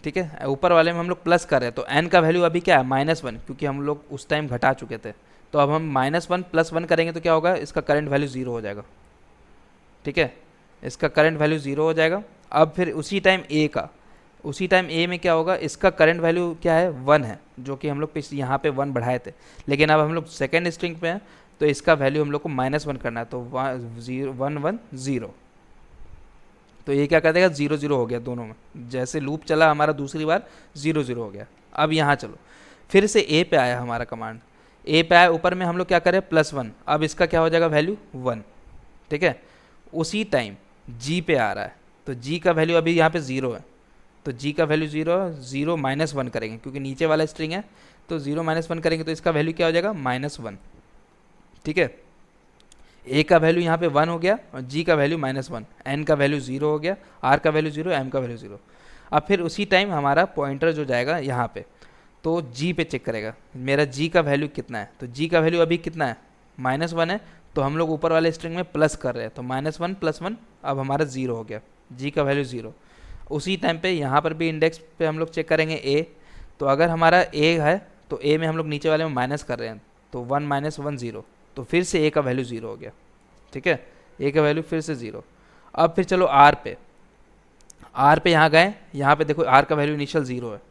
ठीक है, ऊपर वाले में हम लोग प्लस कर रहे हैं, तो n का वैल्यू अभी क्या है -1, क्योंकि हम लोग उस टाइम घटा चुके थे। तो अब हम -1 + 1 करेंगे तो क्या होगा, इसका करंट वैल्यू 0 हो जाएगा, ठीक है, इसका करंट वैल्यू 0 हो जाएगा। अब फिर उसी टाइम a में क्या होगा, इसका करंट वैल्यू क्या है 1 है, जो कि हम लोग यहाँ पे 1 बढ़ाए थे, लेकिन अब हम लोग सेकेंड स्ट्रिंग पे हैं तो इसका वैल्यू हम लोग को -1 करना है, तो 110, तो ये क्या कर देगा 0 0 हो गया दोनों में, जैसे लूप चला हमारा दूसरी बार 0 0 हो गया। अब यहाँ चलो फिर से a पे आया हमारा कमांड, a पे आया, ऊपर में हम लोग क्या करें +1, अब इसका क्या हो जाएगा वैल्यू 1, ठीक है। उसी टाइम g पे आ रहा है, तो g का वैल्यू अभी यहाँ पे 0 है, तो g का वैल्यू 0 है, 0 -1 करेंगे क्योंकि नीचे वाला स्ट्रिंग है, तो 0 -1 करेंगे तो इसका वैल्यू क्या हो जाएगा -1, ठीक है। a का वैल्यू यहाँ पे 1 हो गया और g का वैल्यू -1, n का वैल्यू 0 हो गया, r का वैल्यू 0, m का वैल्यू 0। अब फिर उसी टाइम हमारा पॉइंटर जो जाएगा यहाँ पे, तो g पे चेक करेगा मेरा g का वैल्यू कितना है, तो g का वैल्यू अभी कितना है -1 है, तो हम लोग ऊपर वाले स्ट्रिंग में प्लस कर रहे हैं, तो -1 + 1 अब हमारा 0 हो गया, g का वैल्यू 0। उसी टाइम पे यहाँ पर भी इंडेक्स पे हम लोग चेक करेंगे a, तो अगर हमारा a है तो a में हम लोग नीचे वाले में माइनस कर रहे हैं, तो 1 - 1 0, तो फिर से a का वैल्यू 0 हो गया, ठीक है, a का वैल्यू फिर से 0। अब फिर चलो r पे यहाँ गए, यहाँ पे देखो r का वैल्यू इनिशियल 0 है,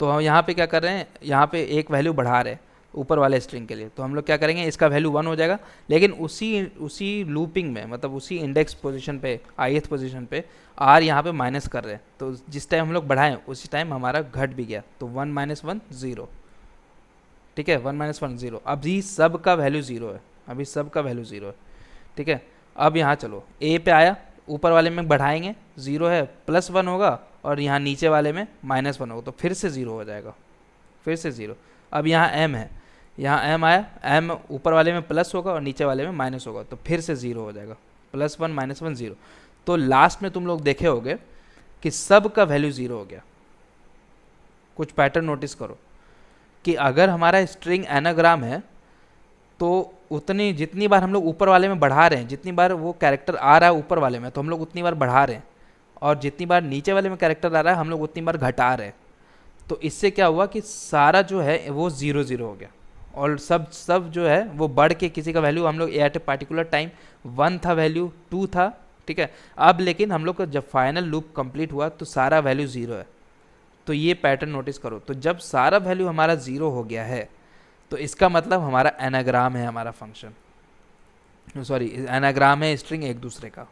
तो हम यहाँ पे क्या कर रहे हैं, यहाँ पे एक वैल्यू बढ़ा रहे हैं ऊपर वाले स्ट्रिंग के लिए, तो हम लोग क्या करेंगे इसका वैल्यू 1 हो जाएगा, लेकिन उसी लूपिंग में, मतलब उसी इंडेक्स पोजीशन पे ith पोजीशन पे r यहाँ पे माइनस कर रहे हैं, तो जिस टाइम हम लोग बढ़ाएं उसी टाइम हमारा घट भी गया, तो 1 - 1 0, ठीक है, 1 - 1 0। अभी सब का वैल्यू 0 है, अभी सब का वैल्यू 0 है, ठीक है। अब यहाँ चलो a पे आया, ऊपर वाले में बढ़ाएंगे 0 है, +1 होगा, और यहाँ नीचे वाले में -1 होगा, तो फिर से 0 हो जाएगा, फिर से 0। अब यहाँ m है, यहाँ m आया, m ऊपर वाले में प्लस होगा और नीचे वाले में माइनस होगा, तो फिर से 0 हो जाएगा, +1 - 1 0। तो लास्ट में तुम लोग देखे होगे कि सब का वैल्यू 0 हो गया, कुछ पैटर्न नोटिस करो कि अगर हमारा स्ट्रिंग एनाग्राम है तो उतनी जितनी बार हम लोग ऊपर वाले में बढ़ा रहे हैं, जितनी बार वो कैरेक्टर आ रहा है ऊपर वाले में तो हम लोग उतनी बार बढ़ा रहे हैं, और जितनी बार नीचे वाले में कैरेक्टर आ रहा है हम लोग उतनी बार घटा रहे हैं। तो इससे क्या हुआ कि सारा जो है वो 0 0 हो गया, और सब जो है वो बढ़ के किसी का वैल्यू हम लोग एट ए पार्टिकुलर टाइम 1 था, वैल्यू 2 था, ठीक है। अब लेकिन हम लोग का जब फाइनल लूप कंप्लीट हुआ तो सारा वैल्यू 0 है। तो ये पैटर्न नोटिस करो, तो जब सारा वैल्यू हमारा 0 हो गया है तो इसका मतलब हमारा एनाग्राम है, हमारा फंक्शन, सॉरी एनाग्राम है स्ट्रिंग एक दूसरे का।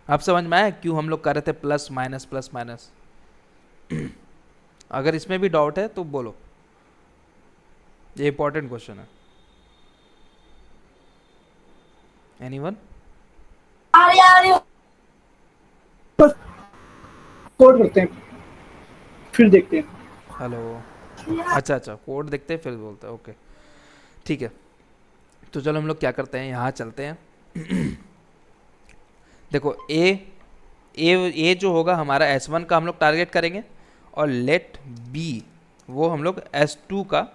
अब समझ में आया क्यों हम लोग कर रहे थे प्लस माइनस। अगर इसमें भी डाउट है तो बोलो, ये इंपॉर्टेंट क्वेश्चन है। एनीवन? कोड करते हैं फिर देखते हैं। हेलो, अच्छा कोड देखते हैं फिर बोलते हैं, ओके ठीक है। तो चलो हम लोग क्या करते हैं, यहाँ चलते हैं। देखो ए जो होगा हमारा S1 का हम लोग टारगेट करेंगे, और लेट बी वो हम लोग S2 का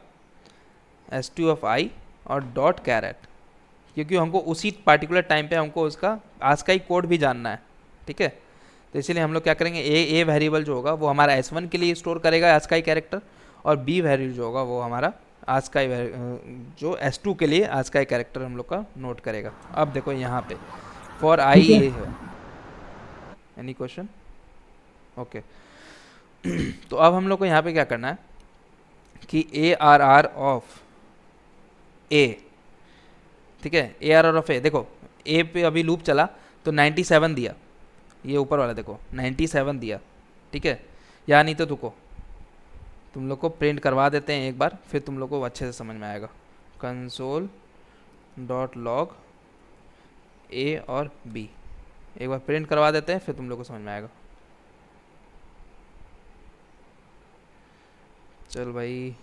S2 ऑफ i और डॉट कैरेट, क्योंकि हमको उसी पार्टिकुलर टाइम पे हमको उसका आज का ही कोड भी जानना है, ठीक है। तो इसीलिए हम लोग क्या करेंगे, ए वेरिएबल जो होगा वो हमारा S1 के लिए स्टोर करेगा आज का ही कैरेक्टर, और बी वेरिएबल जो होगा वो हमारा आज का जो S2 के लिए आज का ही कैरेक्टर हम लोग का नोट करेगा। अब देखो यहाँ पे फॉर आई ए है, एनी क्वेश्चन? ओके। तो अब हम लोग को यहाँ पे क्या करना है कि ARR ऑफ ए, ठीक है, ARR ऑफ ए, देखो ए पे अभी लूप चला तो 97 दिया, ये ऊपर वाला देखो 97 दिया, ठीक है। या नहीं तो तुम लोग को प्रिंट करवा देते हैं एक बार, फिर तुम लोग को अच्छे से समझ में आएगा। कंसोल डॉट लॉग ए और बी, एक बार प्रिंट करवा देते हैं फिर तुम लोग को समझ में आएगा। चल भाई,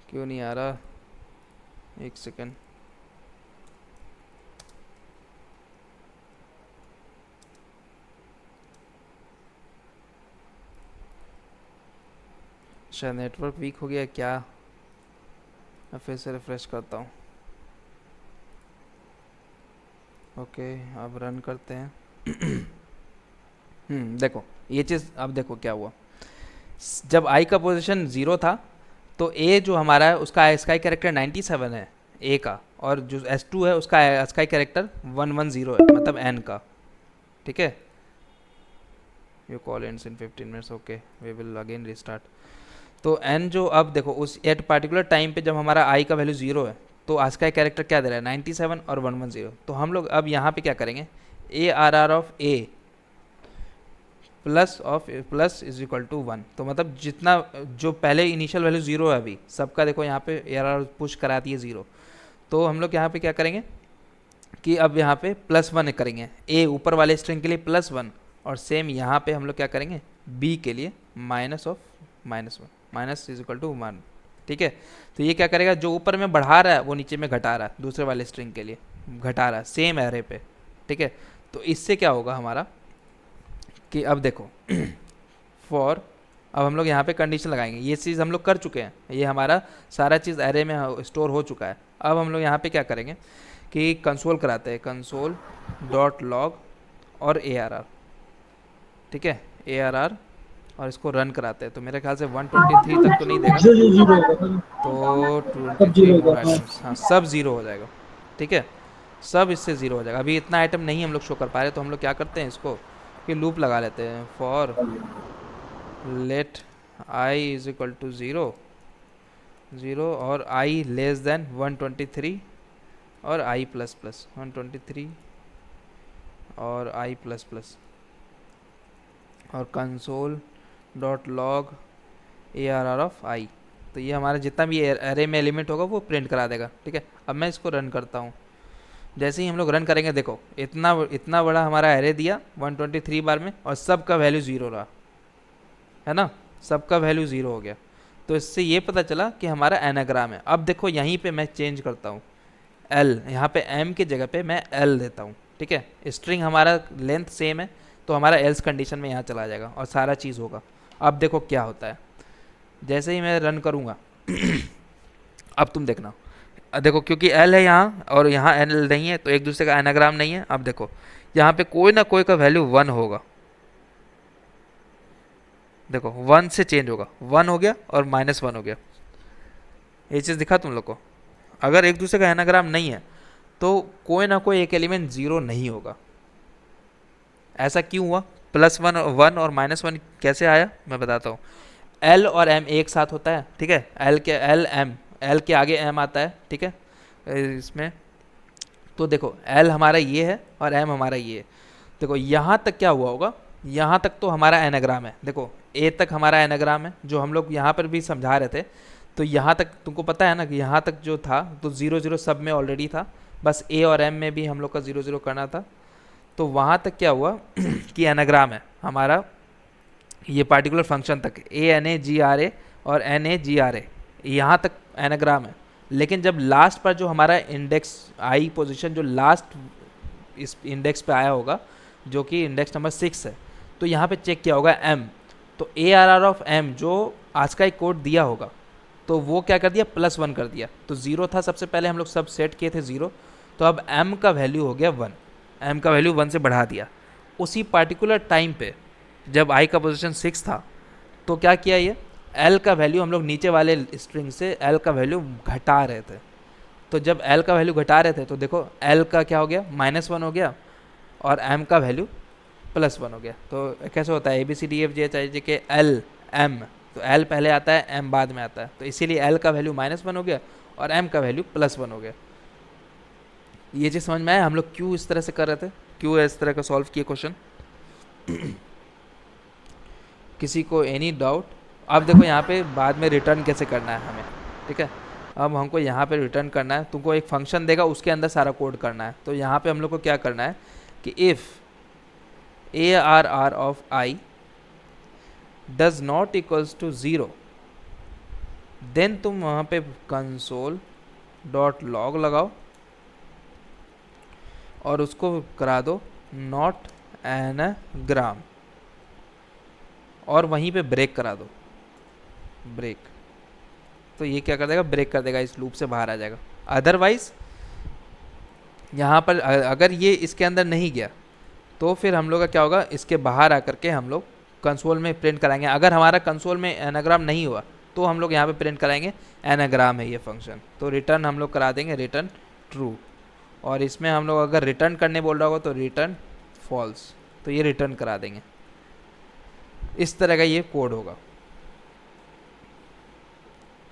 क्यों नहीं आ रहा, एक सेकंड। शायद नेटवर्क वीक हो गया क्या, मैं फिर से रिफ्रेश करता हूँ। ओके, अब रन करते हैं। देखो ये चीज़, अब देखो क्या हुआ, जब i का पोजीशन 0 था तो a जो हमारा है उसका स्काई कैरेक्टर 97 है a का, और जो S2 है उसका स्काई कैरेक्टर 110 है, मतलब n का, ठीक है। You call ends in 15 minutes, okay we will again restart. तो n जो, अब देखो उस एट पार्टिकुलर टाइम पे जब हमारा i का वैल्यू 0 है तो आज का कैरेक्टर क्या दे रहा है 97 और 110। तो हम लोग अब यहाँ पे क्या करेंगे, ARR of a plus is equal to 1। तो मतलब जितना जो पहले इनिशियल वैल्यू 0 है अभी सबका, देखो यहाँ पे ARR पुश करा दिए 0। तो हम लोग यहाँ पे क्या करेंगे कि अब यहाँ पे +1 करेंगे, a ऊपर वाले स्ट्रिंग के लिए +1, और सेम यहाँ पे हम लोग क्या करेंगे b के लिए -1 माइनस इज इक्वल टू 1, ठीक है। तो ये क्या करेगा, जो ऊपर में बढ़ा रहा है वो नीचे में घटा रहा है, दूसरे वाले स्ट्रिंग के लिए घटा रहा है सेम एरे पे, ठीक है। तो इससे क्या होगा हमारा कि अब देखो फॉर, अब हम लोग यहाँ पे कंडीशन लगाएंगे, ये चीज़ हम लोग कर चुके हैं, ये हमारा सारा चीज़ एरे में स्टोर हो चुका है। अब हम लोग यहाँ पे क्या करेंगे कि कंसोल कराते हैं, कंसोल डॉट लॉग और ARR, ठीक है, ARR, और इसको रन कराते हैं। तो मेरे ख्याल से 123 तक तो नहीं देगा, तो 23 मोर आइटम्स, हाँ सब 0 हो जाएगा, ठीक है, सब इससे 0 हो जाएगा। अभी इतना आइटम नहीं हम लोग शो कर पा रहे, तो हम लोग क्या करते हैं इसको कि लूप लगा लेते हैं, for let i is equal to 0 और i लेस देन 123 और i प्लस 123 और i प्लस और console dot log ARR of i। तो ये हमारा जितना भी एरे में एलिमेंट होगा वो प्रिंट करा देगा, ठीक है। अब मैं इसको रन करता हूँ, जैसे ही हम लोग रन करेंगे देखो इतना बड़ा हमारा एरे दिया 123 बार में, और सबका वैल्यू 0 रहा है ना, सबका वैल्यू 0 हो गया। तो इससे ये पता चला कि हमारा एनाग्राम है। अब देखो यहीं पे मैं चेंज करता हूँ L, यहाँ पे M की जगह पे मैं L देता हूँ, ठीक है। स्ट्रिंग हमारा लेंथ सेम है तो हमारा एल्स कंडीशन में यहाँ चला जाएगा और सारा चीज़ होगा। अब देखो क्या होता है, जैसे ही मैं रन करूँगा अब तुम देखना, देखो क्योंकि एल है यहाँ और यहाँ एल नहीं है तो एक दूसरे का एनाग्राम नहीं है। अब देखो यहाँ पे कोई ना कोई का वैल्यू 1 होगा, देखो 1 से चेंज होगा, 1 हो गया और -1 हो गया। ये चीज़ दिखा तुम लोग को। अगर एक दूसरे का एनाग्राम नहीं है तो कोई ना कोई एक एलिमेंट 0 नहीं होगा। ऐसा क्यों हुआ? +1 1 और -1 कैसे आया मैं बताता हूँ। एल और एम एक साथ होता है, ठीक है, एल के एल एम, एल के आगे एम आता है, ठीक है इसमें। तो देखो एल हमारा ये है और एम हमारा ये है। देखो यहाँ तक क्या हुआ होगा, यहाँ तक तो हमारा एनाग्राम है, देखो ए तक हमारा एनाग्राम है जो हम लोग यहाँ पर भी समझा रहे थे। तो यहाँ तक तुमको पता है ना कि यहाँ तक जो था तो 0 0 सब में ऑलरेडी था, बस ए और एम में भी हम लोग का 0 0 करना था। तो वहाँ तक क्या हुआ कि एनाग्राम है हमारा ये पार्टिकुलर फंक्शन तक, ANAGRA और NAGRA यहाँ तक एनाग्राम है। लेकिन जब लास्ट पर जो हमारा इंडेक्स आई पोजीशन जो लास्ट इस इंडेक्स पे आया होगा जो कि इंडेक्स नंबर 6 है, तो यहाँ पे चेक किया होगा m, तो ARR ऑफ m जो आज का एक कोड दिया होगा तो वो क्या कर दिया +1 कर दिया। तो 0 था सबसे पहले, हम लोग सब सेट किए थे 0, तो अब m का वैल्यू हो गया 1, m का वैल्यू 1 से बढ़ा दिया। उसी पार्टिकुलर टाइम पे जब i का पोजीशन 6 था तो क्या किया ये l का वैल्यू हम लोग नीचे वाले स्ट्रिंग से l का वैल्यू घटा रहे थे। तो जब l का वैल्यू घटा रहे थे तो देखो l का क्या हो गया -1 हो गया और m का वैल्यू +1 हो गया। तो कैसे होता है ABCDEFGH के L M, तो L पहले आता है M बाद में आता है, तो इसीलिए L का वैल्यू -1 हो गया और M का वैल्यू +1 हो गया। ये चीज़ समझ में आया हम लोग क्यों इस तरह से कर रहे थे, क्यों इस तरह का सॉल्व किए क्वेश्चन। किसी को एनी डाउट? अब देखो यहाँ पे बाद में रिटर्न कैसे करना है हमें, ठीक है। अब हमको यहाँ पे रिटर्न करना है, तुमको एक फंक्शन देगा उसके अंदर सारा कोड करना है। तो यहाँ पे हम लोग को क्या करना है कि if ARR of I does not equals to 0, then तुम वहाँ पे console.log लगाओ और उसको करा दो नॉट एनाग्राम और वहीं पे ब्रेक करा दो, ब्रेक। तो ये क्या कर देगा, ब्रेक कर देगा, इस लूप से बाहर आ जाएगा। अदरवाइज यहाँ पर अगर ये इसके अंदर नहीं गया तो फिर हम लोग का क्या होगा, इसके बाहर आकर के हम लोग कंसोल में प्रिंट कराएंगे। अगर हमारा कंसोल में एनाग्राम नहीं हुआ तो हम लोग यहाँ पे प्रिंट कराएंगे एनाग्राम है ये फंक्शन, तो रिटर्न हम लोग करा देंगे रिटर्न ट्रू। और इसमें हम लोग अगर रिटर्न करने बोल रहा होगा तो रिटर्न फॉल्स, तो ये रिटर्न करा देंगे। इस तरह का ये कोड होगा।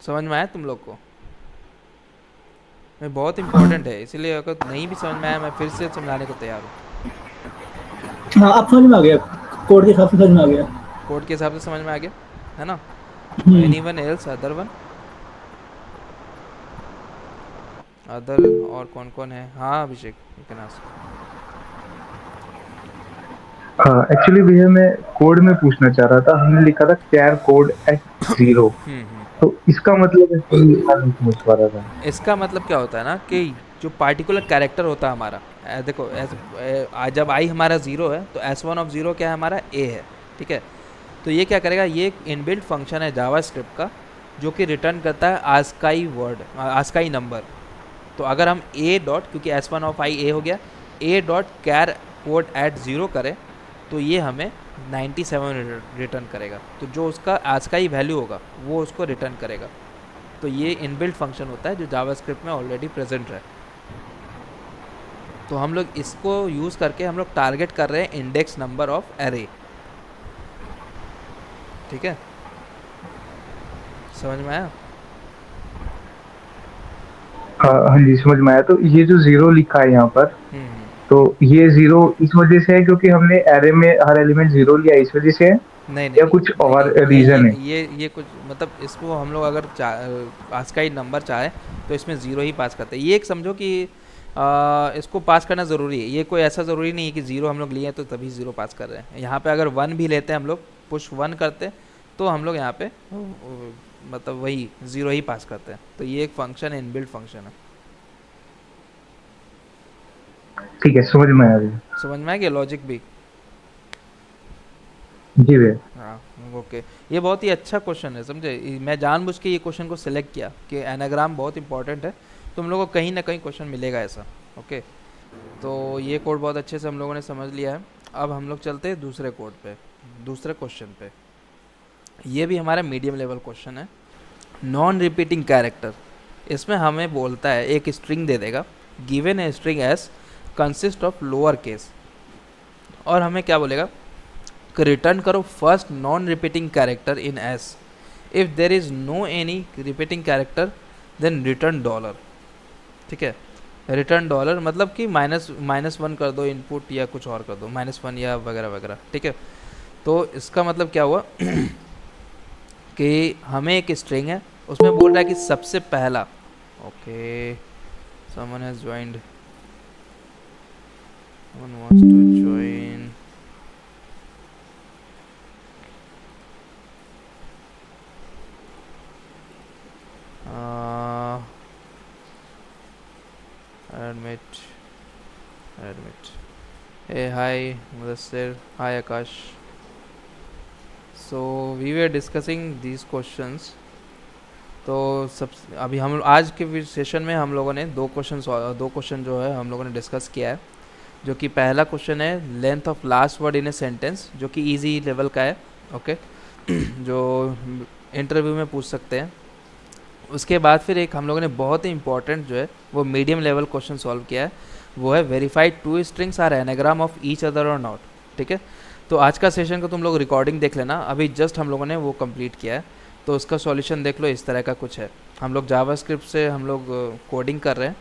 समझ में आया तुम लोग को? मैं बहुत इंपॉर्टेंट है, इसलिए अगर नहीं भी समझ में आया मैं फिर से समझाने को तैयार हूँ। हाँ आप समझ में आ गया, कोड के हिसाब से समझ में आ गया, कोड के हिसाब से समझ में आ गया है ना। हम्म। Anyone else, other one, other और कौन कौन है? हाँ Abhishek you can ask। Actually भैया मैं कोड में पूछना चाह रहा था, हमने लिखा था कैर कोड x0, तो इसका मतलब नहीं समझ पा रहा था। इसका मतलब क्या होता है ना कि जो पार्टिकुलर कैरेक्टर होता है हमारा, देखो जब आई हमारा 0 है तो S1 ऑफ 0 क्या है हमारा A है, ठीक है। तो ये क्या करेगा, ये एक इनबिल्ट फंक्शन है जावास्क्रिप्ट का जो कि रिटर्न करता है आस्काई वर्ड, आस्काई नंबर। तो अगर हम A डॉट, क्योंकि S1 ऑफ I A हो गया, A dot char code at 0 करें तो ये हमें 97 रिटर्न करेगा। तो जो उसका आस्काई वैल्यू होगा वो उसको रिटर्न करेगा। तो ये इनबिल्ट फंक्शन होता है जो जावास्क्रिप्ट में ऑलरेडी प्रेजेंट है। तो हम लोग इसको यूज़ करके हम लोग टारगेट कर रहे हैं इंडेक्स नंबर ऑफ एरे, ठीक है। समझ में आया? हाँ जी समझ में आया। तो ये जो 0 लिखा है यहाँ पर, तो ये 0 इस वजह से है क्योंकि हमने एरे में हर एलिमेंट 0 लिया इस वजह से है, नहीं या कुछ और रीजन है? ये कुछ मतलब इसको हम लोग अगर आस्काई नंबर चाहे तो इसमें 0 ही पास करते हैं। ये एक समझो कि इसको पास करना ज़रूरी है, ये कोई ऐसा ज़रूरी नहीं है कि 0 हम लोग लिए तो तभी 0 पास कर रहे हैं। यहाँ पे अगर 1 भी लेते हैं हम लोग, पुश 1 करते तो हम लोग यहाँ पे मतलब वही 0 ही पास करते हैं। तो ये एक फंक्शन है, इनबिल्ट फंक्शन है। ठीक है समझ में आ गया। समझ में आ गया लॉजिक भी? जी भैया। हाँ। ओके, ये बहुत ही अच्छा क्वेश्चन है, समझे। मैं जानबूझ के ये क्वेश्चन को सिलेक्ट किया कि एनाग्राम बहुत इंपॉर्टेंट है, तुम लोगों को कहीं ना कहीं क्वेश्चन मिलेगा ऐसा। ओके, तो ये कोड बहुत अच्छे से हम लोगों ने समझ लिया है। अब हम लोग चलते हैं दूसरे कोड पे, दूसरे क्वेश्चन पे। ये भी हमारा मीडियम लेवल क्वेश्चन है। नॉन रिपीटिंग कैरेक्टर, इसमें हमें बोलता है, एक स्ट्रिंग दे देगा, given a string S consist of lower case, और हमें क्या बोलेगा कि रिटर्न करो first non repeating character in S, if there is no any repeating character then return dollar. ठीक है, रिटर्न डॉलर मतलब कि माइनस वन कर दो इनपुट, या कुछ और कर दो, -1 या वगैरह वगैरह। ठीक है, तो इसका मतलब क्या हुआ कि हमें एक स्ट्रिंग है, उसमें बोल रहा है कि सबसे पहला, okay someone has joined, someone wants to join, admit, hey hi Mudassir, hi Akash. So we were discussing these questions. तो सब अभी हम आज के सेशन में हम लोगों ने दो क्वेश्चन जो है हम लोगों ने डिस्कस किया है। जो कि पहला क्वेश्चन है length of last word in a sentence, जो कि इजी लेवल का है। ओके जो इंटरव्यू में पूछ सकते हैं। उसके बाद फिर एक हम लोगों ने बहुत ही इंपॉर्टेंट जो है वो मीडियम लेवल क्वेश्चन सॉल्व किया है, वो है verified two strings are anagram of each other or not. ठीक है, तो आज का सेशन का तुम लोग रिकॉर्डिंग देख लेना, अभी जस्ट हम लोगों ने वो कंप्लीट किया है, तो उसका सॉल्यूशन देख लो। इस तरह का कुछ है, हम लोग जावास्क्रिप्ट से हम लोग कोडिंग कर रहे हैं।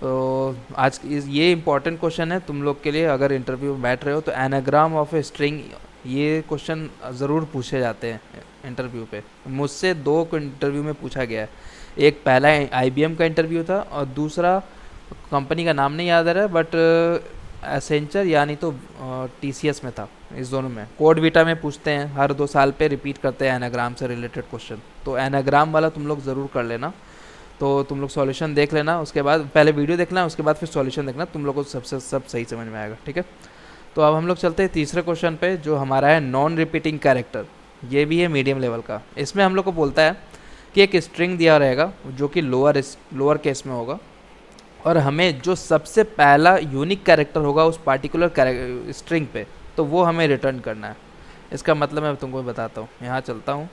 तो आज ये इंपॉर्टेंट क्वेश्चन है तुम लोग के लिए, अगर इंटरव्यू में बैठ रहे हो तो एनाग्राम ऑफ ए स्ट्रिंग, ये क्वेश्चन ज़रूर पूछे जाते हैं इंटरव्यू पे। मुझसे दो को इंटरव्यू में पूछा गया है, एक पहला आईबीएम का इंटरव्यू था और दूसरा कंपनी का नाम नहीं याद आ रहा है, बट एसेंचर यानी तो टीसीएस में था। इस दोनों में कोड बीटा में पूछते हैं, हर 2 साल पे रिपीट करते हैं एनाग्राम से रिलेटेड क्वेश्चन। तो एनाग्राम वाला तुम लोग ज़रूर कर लेना। तो तुम लोग सॉल्यूशन देख लेना, उसके बाद पहले वीडियो देखना, उसके बाद फिर सॉल्यूशन देखना, तुम लोग को सब सही समझ में आएगा। ठीक है, तो अब हम लोग चलते हैं तीसरे क्वेश्चन पे, जो हमारा है नॉन रिपीटिंग कैरेक्टर। ये भी है मीडियम लेवल का। इसमें हम लोग को बोलता है कि एक स्ट्रिंग दिया रहेगा जो कि लोअर केस में होगा, और हमें जो सबसे पहला यूनिक कैरेक्टर होगा उस पार्टिकुलर स्ट्रिंग पे, तो वो हमें रिटर्न करना है। इसका मतलब मैं तुमको बताता हूँ, यहाँ चलता हूँ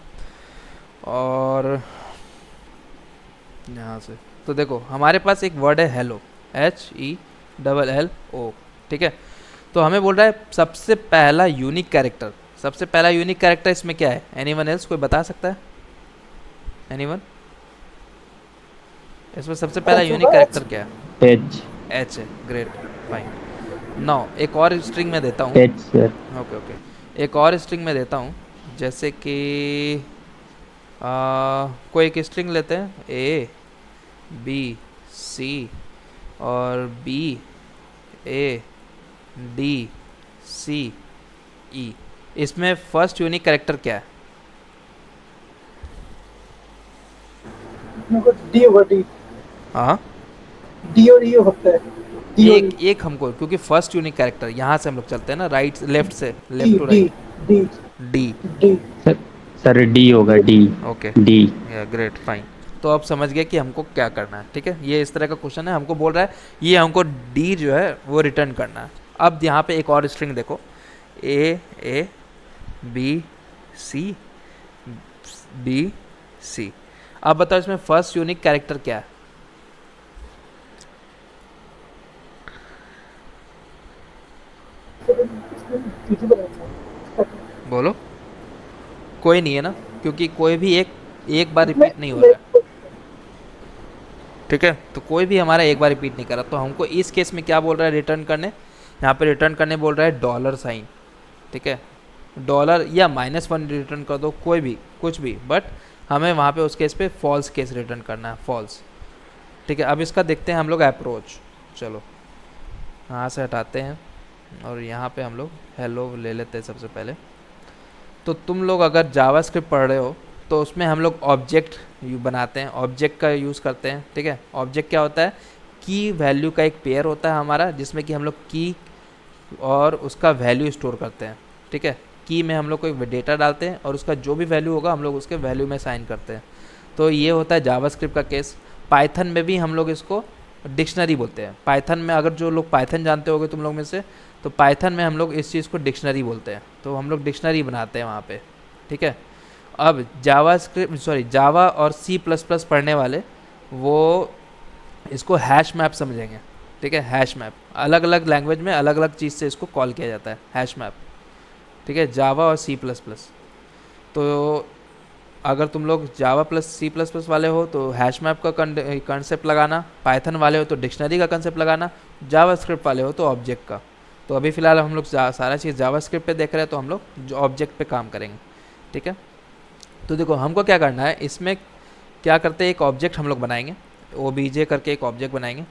और यहाँ से, तो देखो हमारे पास एक वर्ड है हेलो, HELLO। ठीक है, तो हमें बोल रहा है सबसे पहला यूनिक कैरेक्टर। सबसे पहला यूनिक कैरेक्टर इसमें क्या है? एनीवन एल्स, कोई बता सकता है? एनीवन? इसमें सबसे पहला यूनिक कैरेक्टर क्या है? एच है। Great, fine. नाउ एक और स्ट्रिंग में देता हूँ। ओके ओके, एक और स्ट्रिंग में देता हूँ, जैसे कि कोई एक स्ट्रिंग लेते हैं, ए बी सी और बी ए डी सी ई। इसमें फर्स्ट यूनिक कैरेक्टर क्या है? डी होगा, डी हाँ, डी और ई हो सकता है। डी और एक एक हमको, क्योंकि फर्स्ट यूनिक कैरेक्टर यहाँ से हम लोग चलते हैं ना, राइट लेफ्ट से, D left to D right. D D. D sir D होगा, D. Okay, D. Great, fine. तो अब समझ गए कि हमको क्या करना है। ठीक है, ये इस तरह का क्वेश्चन है, हमको बोल रहा है ये हमको डी जो है वो रिटर्न करना है। अब यहाँ पे एक और स्ट्रिंग देखो, A B C B C. अब बताओ इसमें फर्स्ट यूनिक कैरेक्टर क्या है? बोलो। कोई नहीं है ना, क्योंकि कोई भी एक बार रिपीट नहीं हो रहा है। ठीक है, तो कोई भी हमारा एक बार रिपीट नहीं कर रहा, तो हमको इस केस में क्या बोल रहा है रिटर्न करने? यहाँ पे रिटर्न करने बोल रहा है डॉलर साइन। ठीक है, डॉलर या -1 रिटर्न कर दो, कोई भी कुछ भी, बट हमें वहाँ पे उस केस पे फॉल्स केस रिटर्न करना है, फॉल्स। ठीक है, अब इसका देखते हैं हम लोग अप्रोच। चलो यहाँ से हटाते हैं और यहाँ पे हम लोग हेलो ले लेते हैं सबसे पहले। तो तुम लोग अगर जावास्क्रिप्ट पढ़ रहे हो तो उसमें हम लोग ऑब्जेक्ट बनाते हैं, ऑब्जेक्ट का यूज़ करते हैं। ठीक है, ऑब्जेक्ट क्या होता है? की वैल्यू का एक पेयर होता है हमारा, जिसमें कि हम लोग की और उसका वैल्यू स्टोर करते हैं। ठीक है, की में हम लोग कोई डेटा डालते हैं और उसका जो भी वैल्यू होगा हम लोग उसके वैल्यू में साइन करते हैं। तो ये होता है जावास्क्रिप्ट का केस। पाइथन में भी हम लोग इसको डिक्शनरी बोलते हैं। पाइथन में अगर जो लोग पाइथन जानते होगे तुम लोग में से, तो पाइथन में हम लोग इस चीज़ को डिक्शनरी बोलते हैं। तो हम लोग डिक्शनरी बनाते हैं वहाँ पे, ठीक है। अब जावा और C++ पढ़ने वाले वो इसको हैश मैप समझेंगे, ठीक है। हैश मैप अलग अलग लैंग्वेज में अलग अलग चीज़ से इसको कॉल किया जाता है, हैश मैप, ठीक है। जावा और C++। तो अगर तुम लोग जावा प्लस C++ वाले हो तो हैश मैप का कंसेप्ट लगाना, पाइथन वाले हो तो डिक्शनरी का कंसेप्ट लगाना, जावास्क्रिप्ट वाले हो तो ऑब्जेक्ट का। तो अभी फ़िलहाल हम लोग सारा चीज़ जावास्क्रिप्ट पे देख रहे हैं, तो हम लोग जो ऑब्जेक्ट पे काम करेंगे, ठीक है। तो देखो हमको क्या करना है, इसमें क्या करते हैं, एक ऑब्जेक्ट हम लोग बनाएंगे, OBJ करके एक ऑब्जेक्ट बनाएंगे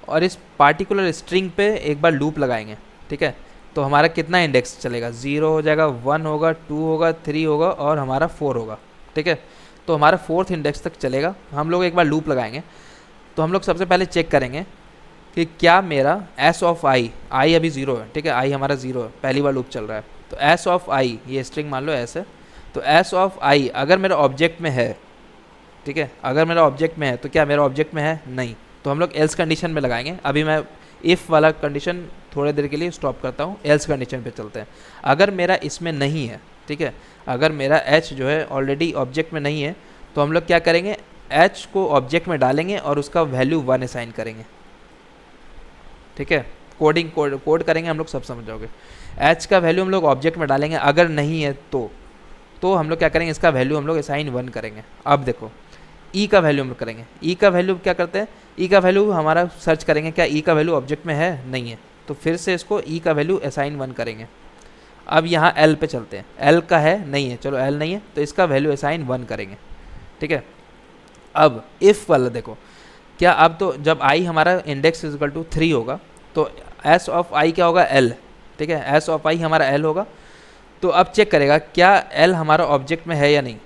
और इस पार्टिकुलर स्ट्रिंग पे एक बार लूप लगाएंगे, ठीक है। तो हमारा कितना इंडेक्स चलेगा, 0 हो जाएगा, 1 होगा, 2 होगा, 3 होगा और हमारा 4 होगा, ठीक है। तो हमारा 4th इंडेक्स तक चलेगा। हम लोग एक बार लूप लगाएंगे। तो हम लोग सबसे पहले चेक करेंगे कि क्या मेरा S ऑफ I अभी 0 है, ठीक है। I हमारा 0 है, पहली बार लूप चल रहा है। तो S ऑफ I, ये स्ट्रिंग मान लो S है, तो S ऑफ I अगर मेरा ऑब्जेक्ट में है, ठीक है, अगर मेरा ऑब्जेक्ट में है तो क्या मेरा ऑब्जेक्ट में है, नहीं, तो हम लोग एल्स कंडीशन में लगाएंगे। अभी मैं इफ़ वाला कंडीशन थोड़ी देर के लिए स्टॉप करता हूँ, एल्स कंडीशन पे चलते हैं। अगर मेरा इसमें नहीं है, ठीक है, अगर मेरा H जो है ऑलरेडी ऑब्जेक्ट में नहीं है, तो हम लोग क्या करेंगे, H को ऑब्जेक्ट में डालेंगे और उसका वैल्यू 1 असाइन करेंगे, ठीक है। कोड करेंगे हम लोग, सब समझ जाओगे। H का वैल्यू हम लोग ऑब्जेक्ट में डालेंगे, अगर नहीं है तो हम लोग क्या करेंगे, इसका वैल्यू हम लोग असाइन 1 करेंगे। अब देखो E का वैल्यू हम लोग करेंगे। E का वैल्यू क्या करते हैं, E का वैल्यू हमारा सर्च करेंगे, क्या E का वैल्यू ऑब्जेक्ट में है, नहीं है, तो फिर से इसको E का वैल्यू असाइन 1 करेंगे। अब यहाँ L पे चलते हैं, L का है, नहीं है, चलो L नहीं है तो इसका वैल्यू असाइन 1 करेंगे, ठीक है। अब इफ़ वाला देखो, क्या अब तो जब I हमारा इंडेक्स इज इक्वल टू 3 होगा तो S ऑफ I क्या होगा, L, ठीक है। S ऑफ I हमारा L होगा। तो अब चेक करेगा क्या L हमारा ऑब्जेक्ट में है या नहीं।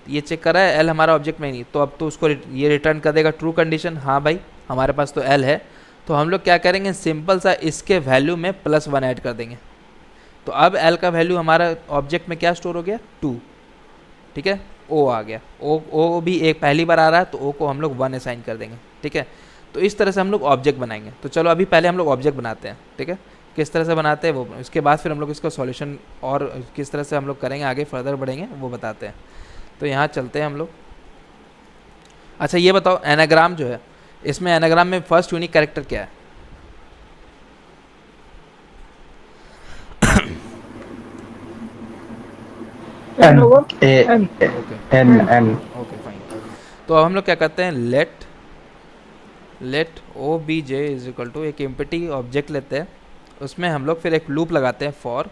ये चेक कर रहा है L हमारा ऑब्जेक्ट में नहीं, तो अब तो उसको ये रिटर्न कर देगा ट्रू कंडीशन, हाँ भाई हमारे पास तो L है। तो हम लोग क्या करेंगे, सिंपल सा इसके वैल्यू में +1 ऐड कर देंगे। तो अब L का वैल्यू हमारा ऑब्जेक्ट में क्या स्टोर हो गया, 2, ठीक है। O आ गया, O भी एक पहली बार आ रहा है तो O को हम लोग 1 असाइन कर देंगे, ठीक है। तो इस तरह से हम लोग ऑब्जेक्ट बनाएंगे। तो चलो अभी पहले हम लोग ऑब्जेक्ट बनाते हैं, ठीक है। किस तरह से बनाते हैं वो, इसके बाद फिर हम लोग इसका सॉल्यूशन और किस तरह से हम लोग करेंगे, आगे फर्दर बढ़ेंगे वो बताते हैं। तो यहाँ चलते हैं हम लोग। अच्छा ये बताओ, एनाग्राम जो है, इसमें एनाग्राम में फर्स्ट यूनिक कैरेक्टर क्या है, N होगा, N। Okay fine. तो अब हम लोग क्या करते हैं, let OBJ is equal to एक एम्प्टी ऑब्जेक्ट लेते हैं, उसमें हम लोग फिर एक लूप लगाते हैं फॉर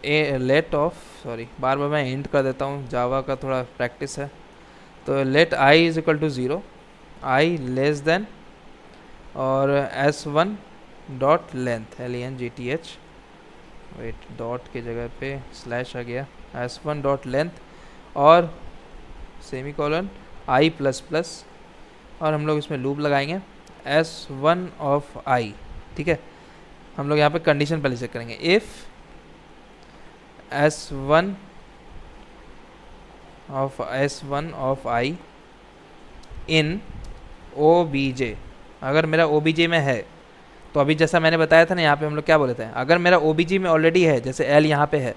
लेट ऑफ, बार बार मैं इंट कर देता हूँ, जावा का थोड़ा प्रैक्टिस है। तो let I is equal to 0, I less than और S1 dot length, LENGTH, wait dot के जगह पे स्लैश आ गया, S1 डॉट लेंथ और semicolon I plus plus, और हम लोग इसमें लूप लगाएंगे S1 ऑफ I, ठीक है। हम लोग यहाँ पे कंडीशन पहले चेक करेंगे, if S1 of I in OBJ, अगर मेरा OBJ में है, तो अभी जैसा मैंने बताया था ना, यहाँ पे हम लोग क्या बोले थे, अगर मेरा OBJ में ऑलरेडी है, जैसे L यहाँ पे है,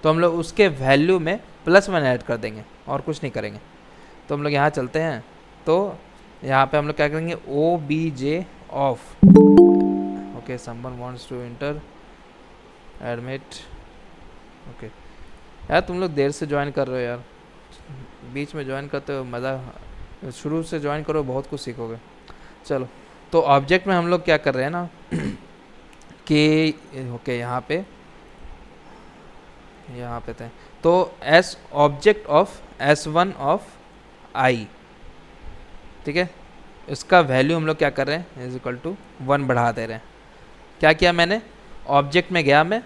तो हम लोग उसके वैल्यू में +1 ऐड कर देंगे और कुछ नहीं करेंगे। तो हम लोग यहाँ चलते हैं, तो यहाँ पे हम लोग क्या करेंगे, OBJ of, okay, someone wants to enter admit, okay. यार तुम लोग देर से ज्वाइन कर रहे हो यार, बीच में ज्वाइन करते हो, मज़ा, शुरू से ज्वाइन करो, बहुत कुछ सीखोगे। चलो, तो ऑब्जेक्ट में हम लोग क्या कर रहे हैं ना कि ओके यहाँ पे थे, तो S object of S1 of I, ठीक है, इसका वैल्यू हम लोग क्या कर रहे हैं, इज इक्वल टू 1 बढ़ा दे रहे हैं। क्या किया मैंने, ऑब्जेक्ट में गया मैं,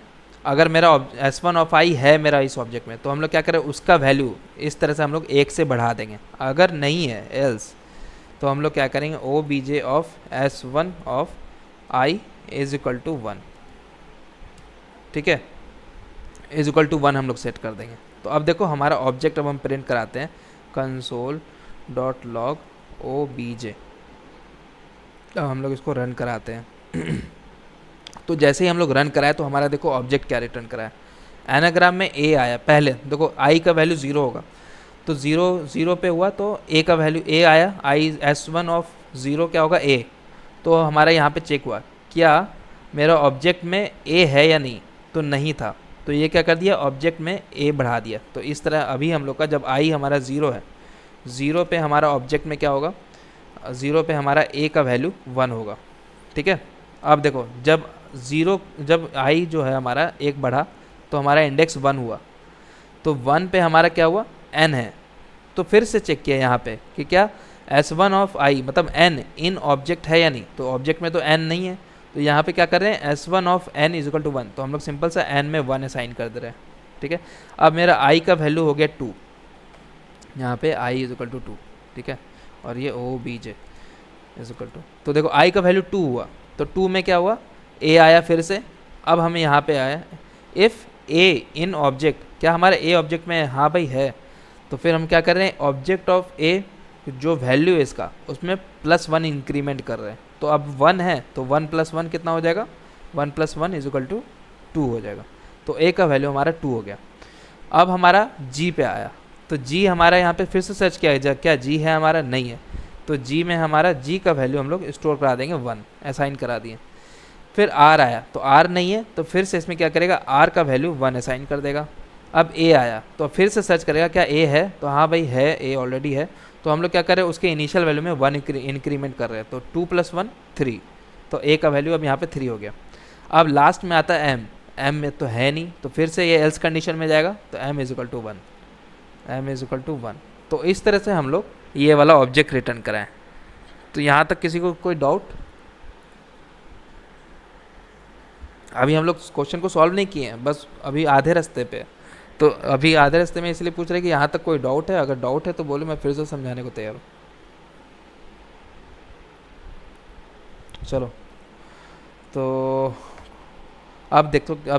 अगर मेरा S1 ऑफ I है मेरा इस ऑब्जेक्ट में, तो हम लोग क्या करें, उसका वैल्यू इस तरह से हम लोग 1 से बढ़ा देंगे। अगर नहीं है एल्स, तो हम लोग क्या करेंगे, OBJ of S1 of I is equal to 1, ठीक है। इज इक्वल टू 1 हम लोग सेट कर देंगे। तो अब देखो हमारा ऑब्जेक्ट अब हम प्रिंट कराते हैं console dot log O B J. अब हम लोग इसको रन कराते हैं तो जैसे ही हम लोग रन कराए तो हमारा देखो ऑब्जेक्ट क्या रिटर्न कराए, एनाग्राम में ए आया। पहले देखो आई का वैल्यू 0 होगा, तो 0 पे हुआ तो ए का वैल्यू ए आया, आई S1 ऑफ 0 क्या होगा ए। तो हमारा यहाँ पे चेक हुआ क्या मेरा ऑब्जेक्ट में ए है या नहीं, तो नहीं था, तो ये क्या कर दिया ऑब्जेक्ट में ए बढ़ा दिया। तो इस तरह अभी हम लोग का जब आई हमारा 0 है, 0 पे हमारा ऑब्जेक्ट में क्या होगा, 0 पे हमारा ए का वैल्यू 1 होगा। ठीक है, अब देखो जब आई जो है हमारा एक बढ़ा तो हमारा इंडेक्स 1 हुआ, तो 1 पे हमारा क्या हुआ n है। तो फिर से चेक किया यहाँ पे कि क्या S1 ऑफ आई मतलब n इन ऑब्जेक्ट है या नहीं, तो ऑब्जेक्ट में तो n नहीं है, तो यहाँ पे क्या कर रहे हैं S1 of n is equal to 1, तो हम लोग सिंपल सा n में 1 असाइन कर दे रहे हैं। ठीक है, अब मेरा i का वैल्यू हो गया 2, यहाँ पे i इज इक्वल टू 2। ठीक है, और ये O B J is equal to, तो देखो i का वैल्यू 2 हुआ, तो 2 में क्या हुआ a आया फिर से। अब हमें यहाँ पे आया इफ़ a इन ऑब्जेक्ट, क्या हमारा a ऑब्जेक्ट में है, हाँ भाई है, तो फिर हम क्या कर रहे हैं ऑब्जेक्ट ऑफ a जो वैल्यू है इसका उसमें +1 इंक्रीमेंट कर रहे हैं। तो अब 1 है तो 1 + 1 कितना हो जाएगा, 1 + 1 इज इक्वल टू 2 हो जाएगा। तो a का वैल्यू हमारा 2 हो गया। अब हमारा g पे आया, तो g हमारा यहाँ पे फिर से सर्च किया जाए क्या g है हमारा, नहीं है, तो g में हमारा g का वैल्यू हम लोग स्टोर करा देंगे 1, असाइन करा दिए। फिर r आया तो r नहीं है, तो फिर से इसमें क्या करेगा r का वैल्यू 1 असाइन कर देगा। अब a आया तो फिर से सर्च करेगा क्या a है, तो हाँ भाई है, a ऑलरेडी है, तो हम लोग क्या कर रहे हैं उसके इनिशियल वैल्यू में 1 इंक्रीमेंट कर रहे हैं, तो 2 + 1 3, तो a का वैल्यू अब यहाँ पे 3 हो गया। अब लास्ट में आता है m में तो है नहीं, तो फिर से ये एल्स कंडीशन में जाएगा, तो m is equal to 1, m is equal to 1। तो इस तरह से हम लोग ये वाला ऑब्जेक्ट रिटर्न कराएं। तो यहाँ तक किसी को कोई डाउट? अभी हम लोग क्वेश्चन को सॉल्व नहीं किए हैं, बस अभी आधे रास्ते पे, तो अभी आधे रास्ते में इसलिए पूछ रहे कि यहाँ तक कोई डाउट है, अगर डाउट है तो बोलो, मैं फिर से समझाने को तैयार हूँ। चलो, तो अब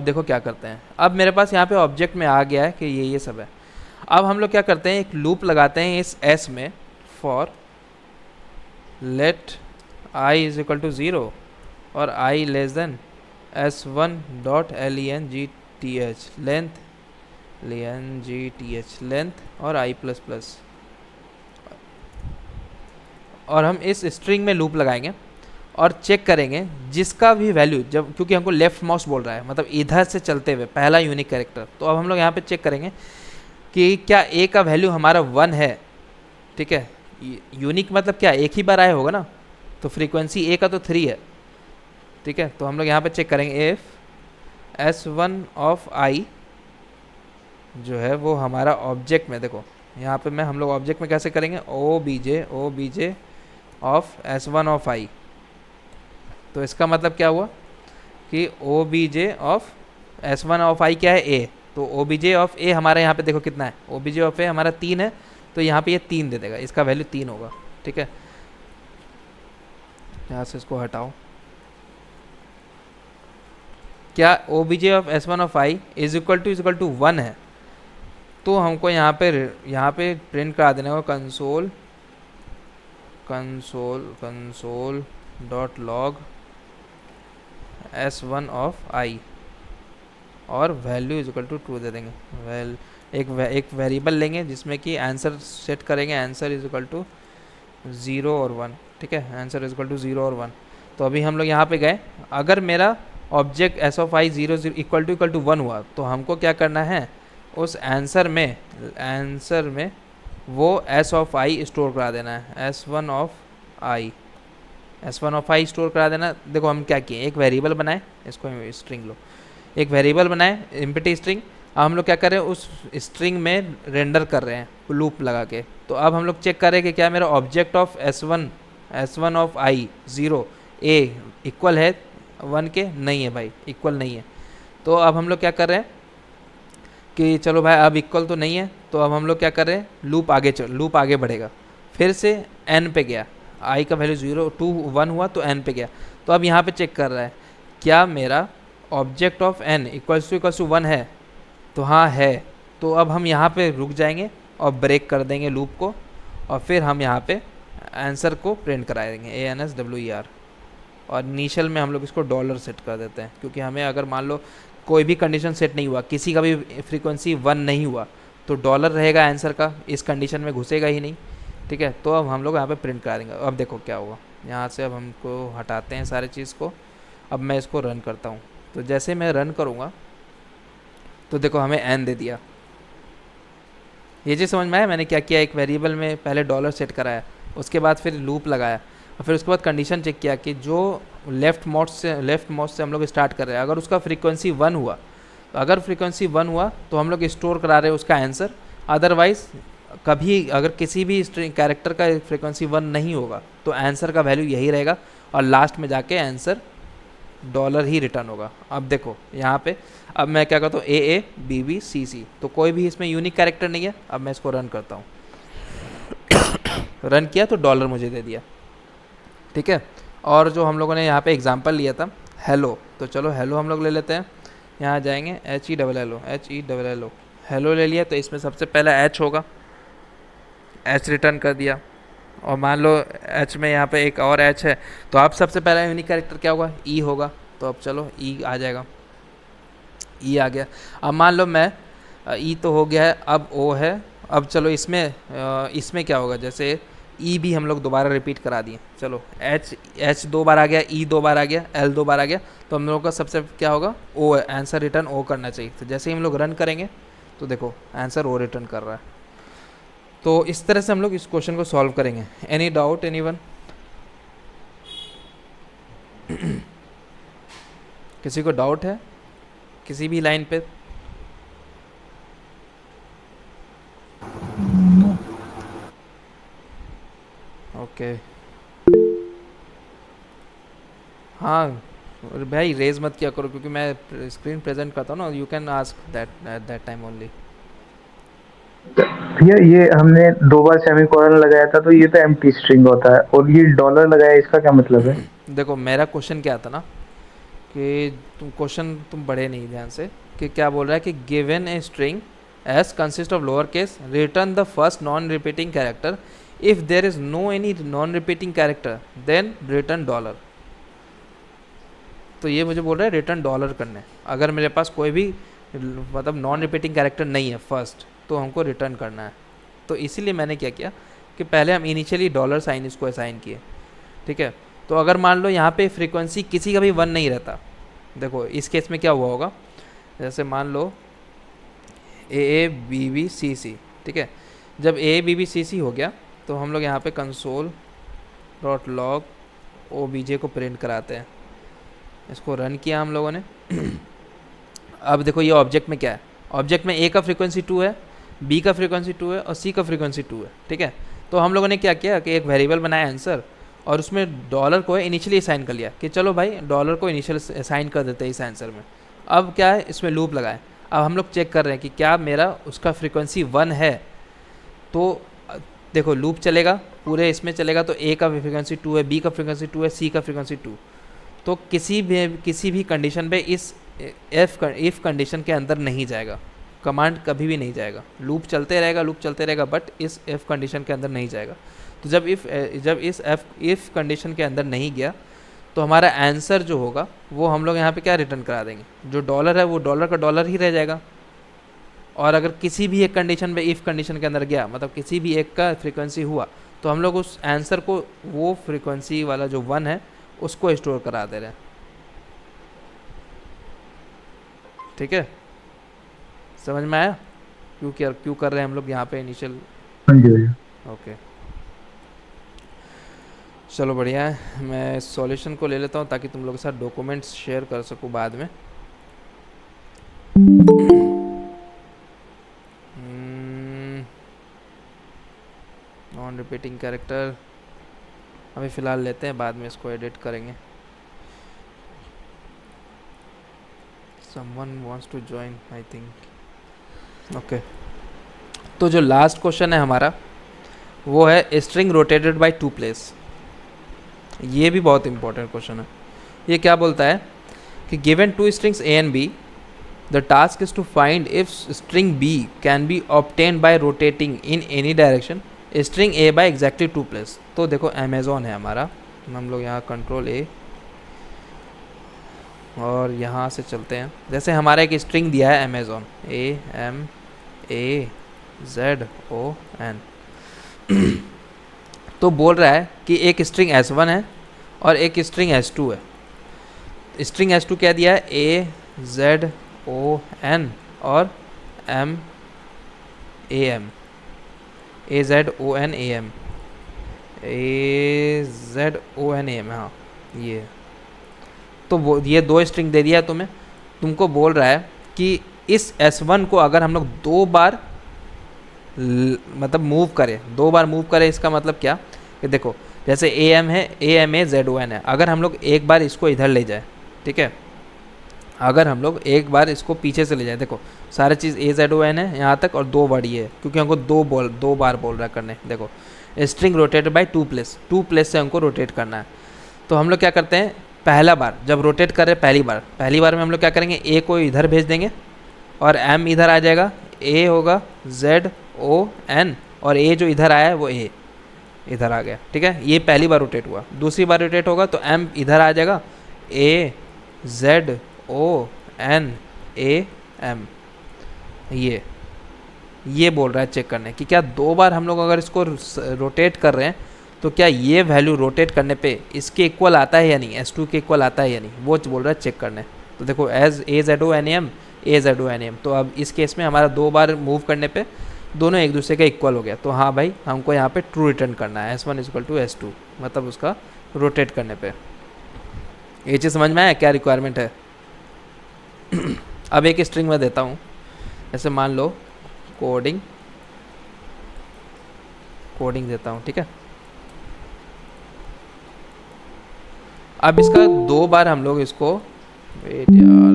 देखो क्या करते हैं। अब मेरे पास यहाँ पे ऑब्जेक्ट में आ गया है कि ये सब है। अब हम लोग क्या करते हैं, एक लूप लगाते हैं इस s में, for let i is equal to 0 और i less then s1 dot length length और i प्लस प्लस, और हम इस स्ट्रिंग में लूप लगाएंगे और चेक करेंगे जिसका भी वैल्यू, जब क्योंकि हमको लेफ्ट माउस बोल रहा है मतलब इधर से चलते हुए पहला यूनिक कैरेक्टर, तो अब हम लोग यहाँ पे चेक करेंगे कि क्या a का वैल्यू हमारा 1 है। ठीक है, यूनिक मतलब क्या, एक ही बार आया होगा ना, तो फ्रीक्वेंसी a का तो 3 है। ठीक है, तो हम लोग यहाँ पे चेक करेंगे इफ S1 ऑफ i जो है वो हमारा ऑब्जेक्ट में, देखो यहाँ पे हम लोग ऑब्जेक्ट में कैसे करेंगे, O B J of S1 of i, तो इसका मतलब क्या हुआ कि O B J of S1 of i क्या है a, तो O B J of a हमारा यहाँ पे देखो कितना है, O B J of a हमारा 3 है, तो यहाँ पे ये 3 दे देगा, इसका वैल्यू 3 होगा। ठीक है, यहाँ से इसको हटाओ, क्या O B J of S1 of i is equal to 1 है, तो हमको यहाँ पे प्रिंट करा देना होगा console dot log S1 of i और वैल्यू इज इक्वल टू 2 दे देंगे। एक वेरिएबल लेंगे जिसमें कि आंसर सेट करेंगे, आंसर इज इक्वल टू 0 और 1। ठीक है, आंसर इज इक्वल टू 0 और 1। तो अभी हम लोग यहाँ पे गए, अगर मेरा object s of i 0 equal to 1 हुआ, तो हमको क्या करना है, उस आंसर में वो s ऑफ i स्टोर करा देना है, S1 ऑफ i स्टोर करा देना। देखो हम क्या किए, एक वेरिएबल बनाए, इसको स्ट्रिंग लो, एक वेरिएबल बनाए एम्प्टी स्ट्रिंग। अब हम लोग क्या कर रहे हैं, उस स्ट्रिंग में रेंडर कर रहे हैं लूप लगा के। तो अब हम लोग चेक कर रहे हैं कि क्या मेरा object of S1 of i 0 a equal है 1 के, नहीं है भाई, इक्वल नहीं है। तो अब हम लोग क्या कर रहे हैं कि चलो भाई अब इक्वल तो नहीं है, तो अब हम लोग क्या कर रहे हैं, लूप आगे बढ़ेगा, फिर से n पे गया, i का वैल्यू 0 2 1 हुआ तो n पे गया। तो अब यहाँ पे चेक कर रहा है क्या मेरा object of n equals to 1 है, तो हाँ है। तो अब हम यहाँ पे रुक जाएंगे और ब्रेक कर देंगे लूप को, और फिर हम यहाँ पे आंसर को प्रिंट करा देंगे ANSWER। और इनिशियल में हम लोग इसको डॉलर सेट कर देते हैं, क्योंकि हमें अगर मान लो कोई भी कंडीशन सेट नहीं हुआ, किसी का भी फ्रीक्वेंसी 1 नहीं हुआ, तो डॉलर रहेगा आंसर का, इस कंडीशन में घुसेगा ही नहीं। ठीक है, तो अब हम लोग यहाँ पे प्रिंट करा देंगे। अब देखो क्या होगा, यहाँ से अब हमको हटाते हैं सारे चीज़ को। अब मैं इसको रन करता हूँ, तो जैसे मैं रन करूँगा तो देखो हमें n दे दिया। ये चीज़ समझ में आया मैंने क्या किया, एक वेरिएबल में पहले डॉलर सेट कराया, उसके बाद फिर लूप लगाया, और फिर उसके बाद कंडीशन चेक किया कि जो लेफ़्ट मोस्ट से हम लोग स्टार्ट कर रहे हैं, अगर उसका फ्रीक्वेंसी 1 हुआ, तो अगर फ्रीक्वेंसी 1 हुआ तो हम लोग स्टोर करा रहे हैं उसका आंसर। अदरवाइज़ कभी अगर किसी भी स्ट्रिंग कैरेक्टर का फ्रीक्वेंसी 1 नहीं होगा तो आंसर का वैल्यू यही रहेगा, और लास्ट में जाके आंसर डॉलर ही रिटर्न होगा। अब देखो यहाँ पे, अब मैं क्या करता हूँ AABBCC, तो कोई भी इसमें यूनिक कैरेक्टर नहीं है। अब मैं इसको रन करता हूँ, रन किया तो डॉलर मुझे दे दिया। ठीक है, और जो हम लोगों ने यहाँ पे एग्जांपल लिया था हेलो, तो चलो हेलो हम लोग ले लेते हैं। यहाँ जाएंगे HELLO हेलो ले लिया, तो इसमें सबसे पहला H होगा, H रिटर्न कर दिया। और मान लो H में यहाँ पे एक और H है, तो अब सबसे पहला यूनिक कैरेक्टर क्या होगा, E होगा। तो अब चलो E आ जाएगा, E आ गया। अब मान लो मैं E तो हो गया है, अब O है। अब चलो इसमें क्या होगा, जैसे E भी हम लोग दोबारा रिपीट करा दिए। चलो H 2 बार आ गया, E 2 बार आ गया, L 2 बार आ गया, तो हम लोगों का सबसे क्या होगा O है, आंसर रिटर्न O करना चाहिए। तो जैसे ही हम लोग रन करेंगे तो देखो आंसर O रिटर्न कर रहा है। तो इस तरह से हम लोग इस क्वेश्चन को सॉल्व करेंगे। Any doubt anyone? किसी को डाउट है किसी भी लाइन पे? ओके हाँ भाई, रेज मत किया करो, क्योंकि मैं स्क्रीन प्रेजेंट करता हूँ ना। You can ask that at that time only. भैया ये हमने 2 बार सेमीकोलन लगाया था, तो ये तो एम्प्टी स्ट्रिंग होता है, और ये डॉलर लगाया, इसका क्या मतलब है? देखो मेरा क्वेश्चन क्या था ना, कि तुम पढ़े नहीं ध्यान से, कि क्या बोल रहा है कि given a string S consist of lower case, return the first non repeating character, if there is no any non repeating character then return dollar. तो ये मुझे बोल रहा है रिटर्न डॉलर करने, अगर मेरे पास कोई भी मतलब नॉन रिपीटिंग कैरेक्टर नहीं है फर्स्ट, तो हमको रिटर्न करना है। तो इसीलिए मैंने क्या किया कि पहले हम इनिशियली डॉलर साइन इसको असाइन किए। ठीक है, तो अगर मान लो यहाँ पे फ्रीक्वेंसी किसी का भी 1 नहीं रहता, देखो इस केस में क्या हुआ होगा, जैसे मान लो AABBCC। ठीक है, जब AABBCC हो गया तो हम लोग यहाँ पे console.log obj को प्रिंट कराते हैं। इसको रन किया हम लोगों ने। अब देखो ये ऑब्जेक्ट में क्या है, ऑब्जेक्ट में A का फ्रीक्वेंसी 2 है, B का फ्रीक्वेंसी 2 है और C का फ्रीक्वेंसी 2 है। ठीक है, तो हम लोगों ने क्या किया कि एक वेरिएबल बनाया आंसर, और उसमें डॉलर को इनिशियली असाइन कर लिया कि चलो भाई डॉलर को इनिशियल असाइन कर देते हैं इस आंसर में। अब क्या है, इसमें लूप लगाए। अब हम लोग चेक कर रहे हैं कि क्या मेरा उसका फ्रीक्वेंसी 1 है, तो देखो लूप चलेगा पूरे इसमें चलेगा, तो A का फ्रीक्वेंसी 2 है, B का फ्रीक्वेंसी 2 है, C का फ्रीक्वेंसी 2, तो किसी भी कंडीशन पे इस इफ़ कंडीशन के अंदर नहीं जाएगा, कमांड कभी भी नहीं जाएगा, लूप चलते रहेगा, बट इस इफ़ कंडीशन के अंदर नहीं जाएगा। तो जब इस इफ़ कंडीशन के अंदर नहीं गया, तो हमारा आंसर जो होगा वो हम लोग यहाँ पे क्या रिटर्न करा देंगे, जो डॉलर है वो डॉलर का डॉलर ही रह जाएगा। और अगर किसी भी एक कंडीशन पे इफ़ कंडीशन के अंदर गया, मतलब किसी भी एक का फ्रीक्वेंसी हुआ, तो हम लोग उस आंसर को वो फ्रीक्वेंसी वाला जो 1 है उसको स्टोर करा दे रहे हैं। ठीक है, समझ में आया क्यों कर रहे हैं हम लोग यहाँ पे इनिशियल? हाँ जी भैया। ओके चलो बढ़िया है, मैं सॉल्यूशन को ले लेता हूँ ताकि तुम लोग के साथ डॉक्यूमेंट्स शेयर कर सकूँ बाद में। नॉन रिपीटिंग कैरेक्टर अभी फ़िलहाल लेते हैं, बाद में इसको एडिट करेंगे। someone wants to join I think। Okay, तो जो लास्ट क्वेश्चन है हमारा वो है स्ट्रिंग रोटेटेड बाय 2 प्लेस। ये भी बहुत इंपॉर्टेंट क्वेश्चन है। ये क्या बोलता है कि given 2 strings A and B the task is to find if string B can be obtain by rotating in any direction string A by exactly 2 place. तो देखो अमेज़ॉन है हमारा, हम लोग यहाँ कंट्रोल ए और यहाँ से चलते हैं। जैसे हमारा एक स्ट्रिंग दिया है अमेज़ॉन, AMAZON, तो बोल रहा है कि एक स्ट्रिंग S1 है और एक स्ट्रिंग S2 है। स्ट्रिंग S2 क्या दिया है, AZON और AZONAM, हाँ ये। तो वो ये दो स्ट्रिंग दे दिया है तुम्हें, तुमको बोल रहा है कि इस S1 को अगर हम लोग दो बार मतलब मूव करें, दो बार मूव करें, इसका मतलब क्या कि देखो जैसे AM है, AMAZON है, अगर हम लोग एक बार इसको इधर ले जाए, ठीक है, अगर हम लोग एक बार इसको पीछे से ले जाए, देखो सारी चीज़ AZON है यहाँ तक और दो बार ये है, क्योंकि हमको दो बार बोल रहा है करने। देखो स्ट्रिंग रोटेटेड बाय 2 प्लेस से हमको रोटेट करना है। तो हम लोग क्या करते हैं, पहला बार जब रोटेट कर रहे हैं, पहली बार में हम लोग क्या करेंगे, A को इधर भेज देंगे और M इधर आ जाएगा, A होगा ZON और A जो इधर आया है वो A इधर आ गया, ठीक है, ये पहली बार रोटेट हुआ। दूसरी बार रोटेट होगा तो M इधर आ जाएगा, AZONAM, ये बोल रहा है चेक करने कि क्या दो बार हम लोग अगर इसको रोटेट कर रहे हैं तो क्या ये वैल्यू रोटेट करने पे इसके इक्वल आता है या नहीं, S2 के इक्वल आता है या नहीं, वो बोल रहा है चेक करने। तो देखो AZONAM, तो अब इस केस में हमारा दो बार मूव करने पे दोनों एक दूसरे के इक्वल हो गया। तो हाँ भाई, हमको यहाँ पे ट्रू रिटर्न करना है, S1 = S2, मतलब उसका रोटेट करने पे। ये चीज़ समझ में आया क्या रिक्वायरमेंट है। अब एक स्ट्रिंग में देता हूँ, ऐसे मान लो कोडिंग देता हूँ, ठीक है। अब इसका दो बार हम लोग इसको, वेट यार,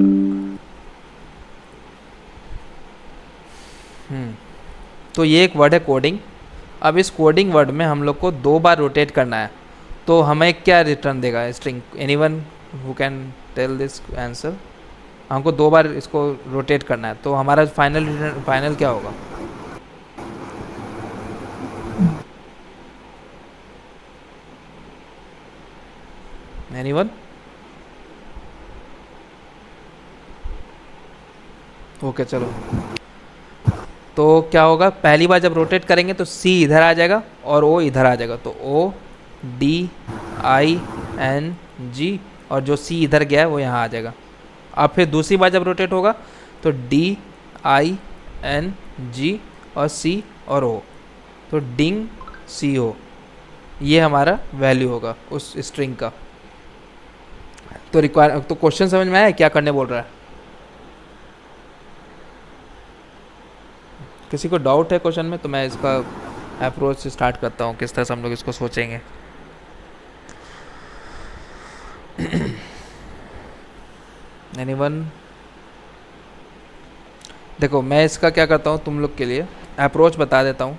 तो ये एक वर्ड है कोडिंग। अब इस कोडिंग वर्ड में हम लोग को दो बार रोटेट करना है, तो हमें क्या रिटर्न देगा string, anyone who can tell this answer. हमको दो बार इसको रोटेट करना है, तो हमारा फाइनल क्या होगा, एनीवन। ओके चलो, तो क्या होगा, पहली बार जब रोटेट करेंगे तो C इधर आ जाएगा और O इधर आ जाएगा, तो ODING, और जो C इधर गया है वो यहाँ आ जाएगा। अब फिर दूसरी बार जब रोटेट होगा तो DING और C और O, तो डिंग CO, ये हमारा वैल्यू होगा उस स्ट्रिंग का। तो क्वेश्चन समझ में आया क्या करने बोल रहा है, किसी को डाउट है क्वेश्चन में, तो मैं इसका अप्रोच से स्टार्ट करता हूँ, किस तरह से हम लोग इसको सोचेंगे। एनीवन। देखो मैं इसका क्या करता हूँ, तुम लोग के लिए अप्रोच बता देता हूँ,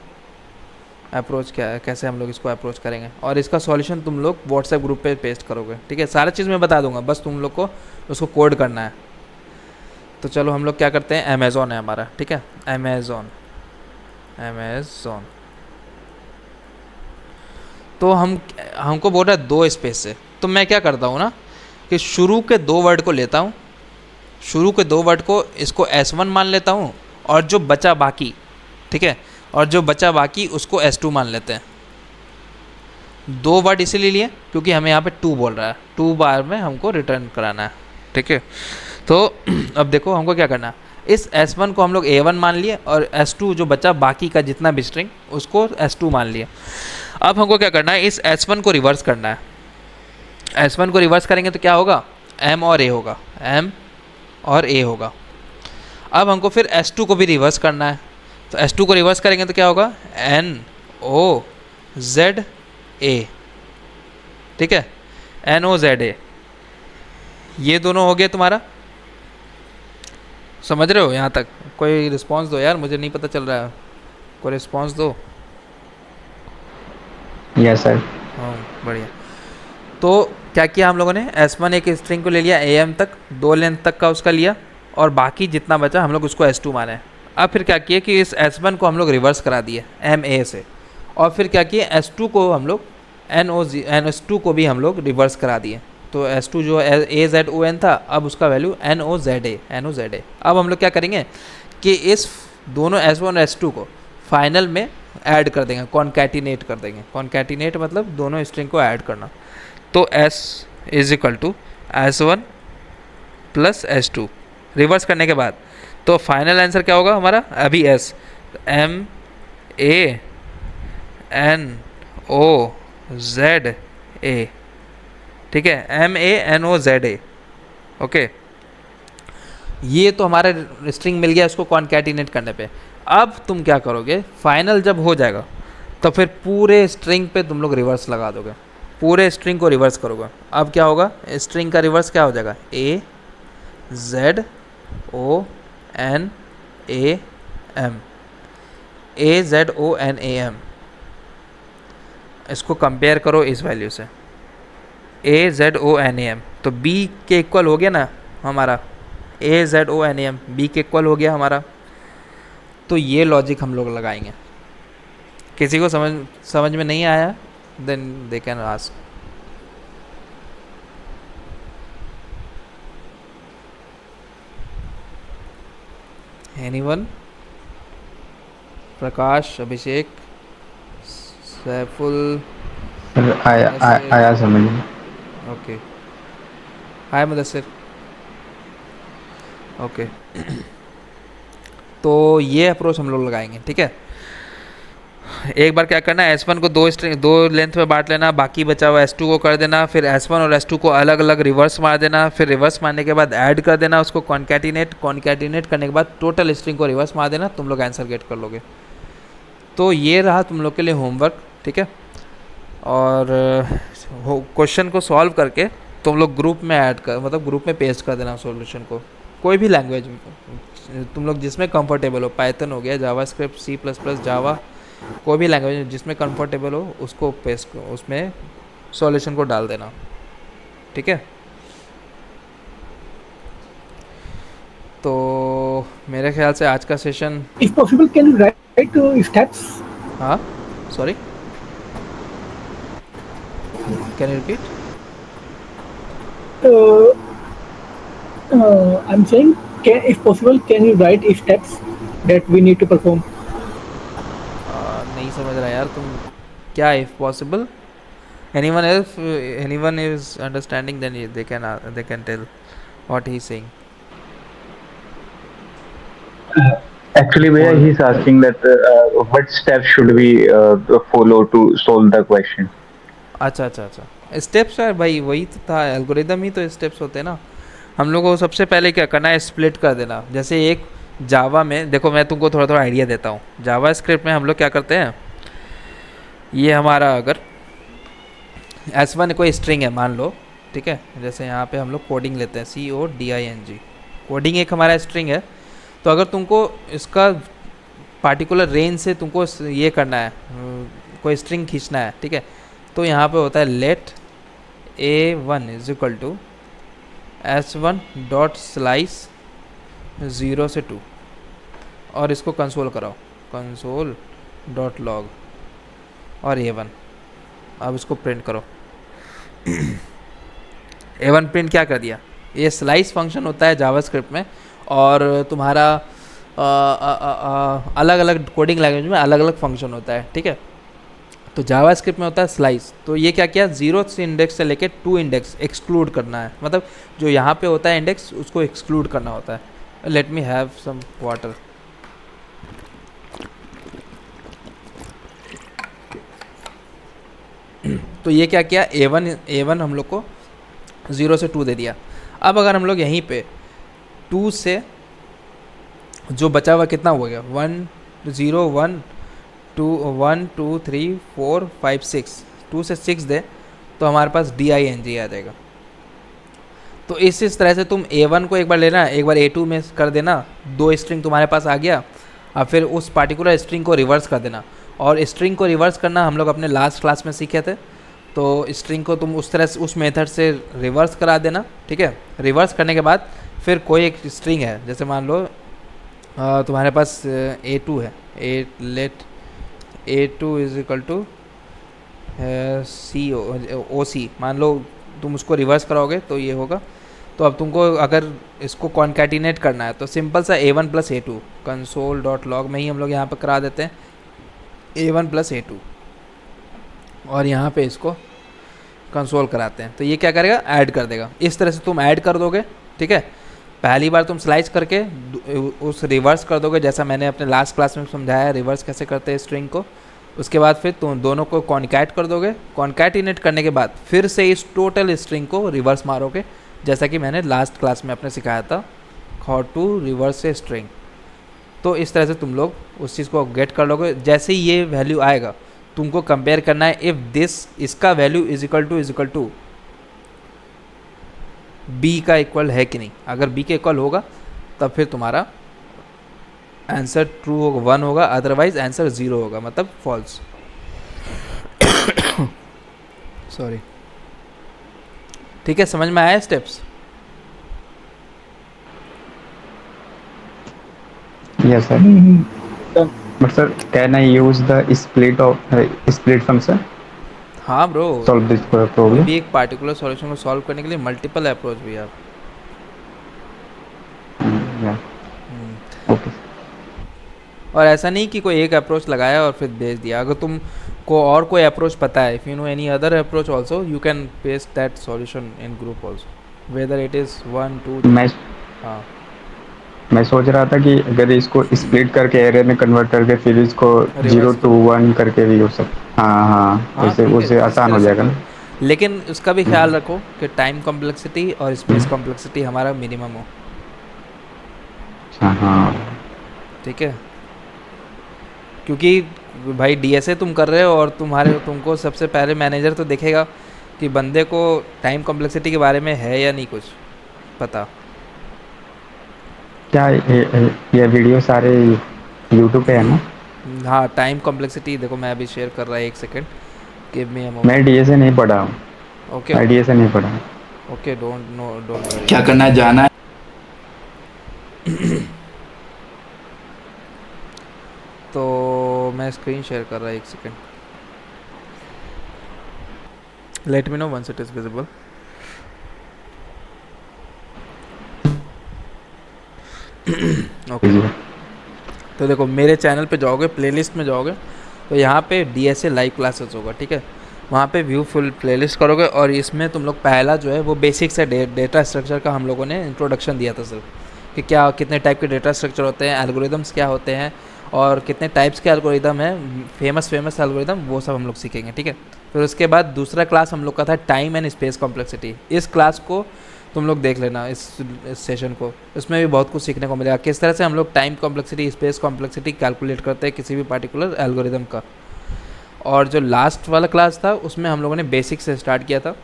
अप्रोच क्या है, कैसे हम लोग इसको अप्रोच करेंगे, और इसका सॉल्यूशन तुम लोग व्हाट्सएप ग्रुप पे पेस्ट करोगे, ठीक है। सारा चीज़ मैं बता दूंगा, बस तुम लोग को उसको कोड करना है। तो चलो हम लोग क्या करते हैं, अमेज़ॉन है हमारा, ठीक है, अमेज़ॉन। तो हमको बोल रहा है दो स्पेस से, तो मैं क्या करता हूँ ना कि शुरू के दो वर्ड को लेता हूँ, शुरू के दो वर्ड को इसको S1 मान लेता हूँ, और जो बचा बाकी, ठीक है, और जो बचा बाकी उसको S2 मान लेते हैं। दो वर्ड इसीलिए लिए क्योंकि हमें यहाँ पे 2 बोल रहा है, 2 बार में हमको रिटर्न कराना है, ठीक है। तो अब देखो हमको क्या करना है, इस S1 को हम लोग A1 मान लिए और S2 जो बचा बाकी का जितना भी स्ट्रिंग उसको S2 मान लिया। अब हमको क्या करना है, इस S1 को रिवर्स करना है। S1 को रिवर्स करेंगे तो क्या होगा, M और A होगा, M और A होगा। अब हमको फिर S2 को भी रिवर्स करना है, तो S2 को रिवर्स करेंगे तो क्या होगा, NOZA, ठीक है, NOZA। ये दोनों हो गए तुम्हारा, समझ रहे हो यहाँ तक। कोई रिस्पांस दो यार, मुझे नहीं पता चल रहा है, कोई रिस्पांस दो। Yes sir. हाँ बढ़िया। तो क्या किया हम लोगों ने, S1 एक स्ट्रिंग को ले लिया AM तक, 2 लेंथ तक का उसका लिया, और बाकी जितना बचा हम लोग उसको S2 माने। अब फिर क्या किए कि इस S1 को हम लोग रिवर्स करा दिए MA से, और फिर क्या किए S2 को हम लोग NS2 को भी हम लोग रिवर्स करा दिए। तो S2 जो AZON था, अब उसका वैल्यू NOZA। अब हम लोग क्या करेंगे कि इस दोनों S1 और S2 को फाइनल में ऐड कर देंगे, कॉन्कैटिनेट कर देंगे। कॉन्कैटिनेट मतलब दोनों स्ट्रिंग को ऐड करना। तो S is equal to S1 plus S2 reverse करने के बाद, तो फाइनल आंसर क्या होगा हमारा अभी S MANOZA, ठीक है, MANOZA। ओके, ये तो हमारा स्ट्रिंग मिल गया इसको कॉन्कैटिनेट करने पे। अब तुम क्या करोगे, फाइनल जब हो जाएगा तो फिर पूरे स्ट्रिंग पे तुम लोग रिवर्स लगा दोगे, पूरे स्ट्रिंग को रिवर्स करोगे। अब क्या होगा, स्ट्रिंग का रिवर्स क्या हो जाएगा, AZONAM। इसको कंपेयर करो इस वैल्यू से, AZONAM, तो B के इक्वल हो गया ना हमारा, AZONAM B के इक्वल हो गया हमारा। तो ये लॉजिक हम लोग लगाएंगे। किसी को समझ में नहीं आया, then they can ask. Anyone? Prakash, Abhishek, Saiful, आया समझ में। ओके, हाय मुदस्सिर। ओके तो ये अप्रोच हम लोग लगाएंगे, ठीक है। एक बार क्या करना है, S1 को दो लेंथ में बांट लेना, बाकी बचा हुआ S2 को कर देना, फिर S1 और S2 को अलग अलग रिवर्स मार देना, फिर रिवर्स मारने के बाद ऐड कर देना उसको कॉन्कैटिनेट करने के बाद टोटल स्ट्रिंग को रिवर्स मार देना, तुम लोग आंसर गेट कर लोगे। तो ये रहा तुम लोग के लिए होमवर्क, ठीक है। और क्वेश्चन को सॉल्व करके तुम लोग ग्रुप में ऐड कर, मतलब ग्रुप में पेस्ट कर देना सॉल्यूशन को, कोई भी लैंग्वेज तुम लोग जिसमें कंफर्टेबल हो, पाइथन हो गया, जावास्क्रिप्ट, C++, जावा, कोई भी लैंग्वेज जिसमें कंफर्टेबल हो उसको पेस्ट, उसमें सॉल्यूशन को डाल देना, ठीक है। तो मेरे ख्याल से आज का session, If possible, can you write steps? हाँ sorry, can you repeat? I'm saying, if possible, can you write steps that we need to perform? नहीं समझ रहा यार तुम क्या, if possible, anyone is understanding, then they can tell what he is saying. Actually, Bhaiya, he's asking that what steps should we follow to solve the question. अच्छा, स्टेप्स है भाई, वही तो था, एल्गोरिदम ही तो स्टेप्स होते हैं ना। हम लोग को सबसे पहले क्या करना है, स्प्लिट कर देना। जैसे एक जावा में देखो, मैं तुमको थोड़ा आइडिया देता हूँ। जावा स्क्रिप्ट में हम लोग क्या करते हैं, ये हमारा अगर S1 कोई स्ट्रिंग है मान लो, ठीक है, जैसे यहाँ पे हम लोग कोडिंग लेते हैं, CODING, कोडिंग एक हमारा स्ट्रिंग है। तो अगर तुमको इसका पार्टिकुलर रेंज से तुमको ये करना है, कोई स्ट्रिंग खींचना है, ठीक है, तो यहाँ पे होता है let A1 is equal to S1 dot slice 0 से 2, और इसको कंसोल कराओ, कंसोल डॉट लॉग और A1। अब इसको प्रिंट करो। A1 प्रिंट क्या कर दिया, ये स्लाइस फंक्शन होता है जावास्क्रिप्ट में, और तुम्हारा अलग अलग कोडिंग लैंग्वेज में अलग अलग फंक्शन होता है, ठीक है। तो जावास्क्रिप्ट में होता है स्लाइस। तो ये क्या किया, 0 से इंडेक्स से लेके 2 इंडेक्स एक्सक्लूड करना है, मतलब जो यहाँ पे होता है इंडेक्स उसको एक्सक्लूड करना होता है। Let me have some water. तो ये क्या किया, A1 हम लोग को 0 से 2 दे दिया। अब अगर हम लोग यहीं पे 2 से जो बचा हुआ कितना हो गया, 1 0 1 2 1 2 3 4 5 6, 2 से 6 दे तो हमारे पास DING आ जाएगा। तो इस तरह से तुम A1 को एक बार लेना, एक बार A2 में कर देना, 2 स्ट्रिंग तुम्हारे पास आ गया। अब फिर उस पार्टिकुलर स्ट्रिंग को रिवर्स कर देना, और स्ट्रिंग को रिवर्स करना हम लोग अपने लास्ट क्लास में सीखे थे। तो स्ट्रिंग को तुम उस तरह से, उस मेथड से रिवर्स करा देना, ठीक है। रिवर्स करने के बाद फिर कोई एक स्ट्रिंग है, जैसे मान लो तुम्हारे पास A2 है, ए let A2 is equal to C मान लो, तुम उसको रिवर्स कराओगे तो ये होगा। तो अब तुमको अगर इसको कॉन्कैटिनेट करना है तो सिंपल सा A1 plus A2 console dot log में ही हम लोग यहाँ पर करा देते हैं A1 प्लस A2, और यहाँ पे इसको कंसोल कराते हैं। तो ये क्या करेगा, ऐड कर देगा। इस तरह से तुम ऐड कर दोगे, ठीक है। पहली बार तुम स्लाइस करके उस रिवर्स कर दोगे, जैसा मैंने अपने लास्ट क्लास में समझाया रिवर्स कैसे करते हैं स्ट्रिंग को। उसके बाद फिर तुम दोनों को कॉन्कैट कर दोगे। कॉन्कैटिनेट करने के बाद फिर से इस टोटल स्ट्रिंग को रिवर्स मारोगे, जैसा कि मैंने लास्ट क्लास में अपने सिखाया था how to reverse a string. तो इस तरह से तुम लोग उस चीज़ को गेट कर लोगे। जैसे ही ये वैल्यू आएगा तुमको कंपेयर करना है इफ़ दिस इसका value is equal to B का इक्वल है कि नहीं। अगर बी के इक्वल होगा तब फिर तुम्हारा आंसर ट्रू होगा, 1 होगा, अदरवाइज आंसर 0 होगा, मतलब फॉल्स। सॉरी, ठीक है, समझ में आया steps? Yes, sir. Done. But sir, can I use the split function हाँ ब्रो, solve this कोई problem? भी एक पार्टिकुलर सॉल्यूशन को सॉल्व करने के लिए मल्टीपल अप्रोच भी है। Yeah. Okay. और ऐसा नहीं कि कोई एक अप्रोच लगाया और फिर भेज दिया। अगर तुम को और कोई अप्रोच पता है, if you know any other approach also, you can paste that solution in group also, whether it is 1 2। मैं हाँ मैं सोच रहा था कि अगर इसको स्प्लिट करके एरे में कन्वर्ट करके फिर इसको Reverse 0 to 1 करके भी हो सकता। हाँ हाँ, हाँ उससे ठीक उससे है, इस आसान तरह हो से जाएगा करो। ना। लेकिन उसका भी ख्याल रखो कि टाइम कॉम्प्लेक्सिटी और स्पेस कॉम्प्लेक्सिटी हमारा मिनिमम हो, हाँ हाँ, ठीक है। क्योंकि भाई डीएसए तुम कर रहे हो और तुमको सबसे पहले मैनेजर तो देखेगा कि बंदे को टाइम कॉम्प्लेक्सिटी के बारे में है या नहीं कुछ पता। क्या ये वीडियो सारे यूट्यूब पे है ना? हाँ, टाइम कॉम्प्लेक्सिटी देखो, मैं अभी शेयर कर रहा है, एक सेकेंड, गिव मी अ मैं मोमेंट। डीएसए नहीं पढ़ा हूँ, ओके मैं डीएसए नहीं पढ़ा हूँ। Okay, don't worry. क्या करना है, जाना है। तो मैं स्क्रीन शेयर कर रहा है, एक second, let me know once it is visible. Okay, तो देखो मेरे चैनल पे जाओगे, प्लेलिस्ट में जाओगे, तो यहाँ पे डीएसए लाइव क्लासेस होगा, ठीक है। वहाँ पे व्यू फुल प्लेलिस्ट करोगे और इसमें तुम लोग पहला जो है वो बेसिक से डेटा स्ट्रक्चर का हम लोगों ने इंट्रोडक्शन दिया था सिर्फ, कि क्या कितने टाइप के डेटा स्ट्रक्चर होते हैं, एल्गोरिदम्स क्या होते हैं और कितने टाइप्स के एल्गोरिदम हैं, फेमस एल्गोरिदम, वो सब हम लोग सीखेंगे, ठीक है। फिर उसके बाद दूसरा क्लास हम लोग का था टाइम एंड स्पेस कॉम्प्लेक्सिटी। इस क्लास को तुम लोग देख लेना, इस सेशन को, इसमें भी बहुत कुछ सीखने को मिलेगा, किस तरह से हम लोग time complexity space complexity calculate करते हैं किसी भी पार्टिकुलर एल्गोरिदम का। और जो लास्ट वाला क्लास था उसमें हम लोगों ने बेसिक से स्टार्ट किया था,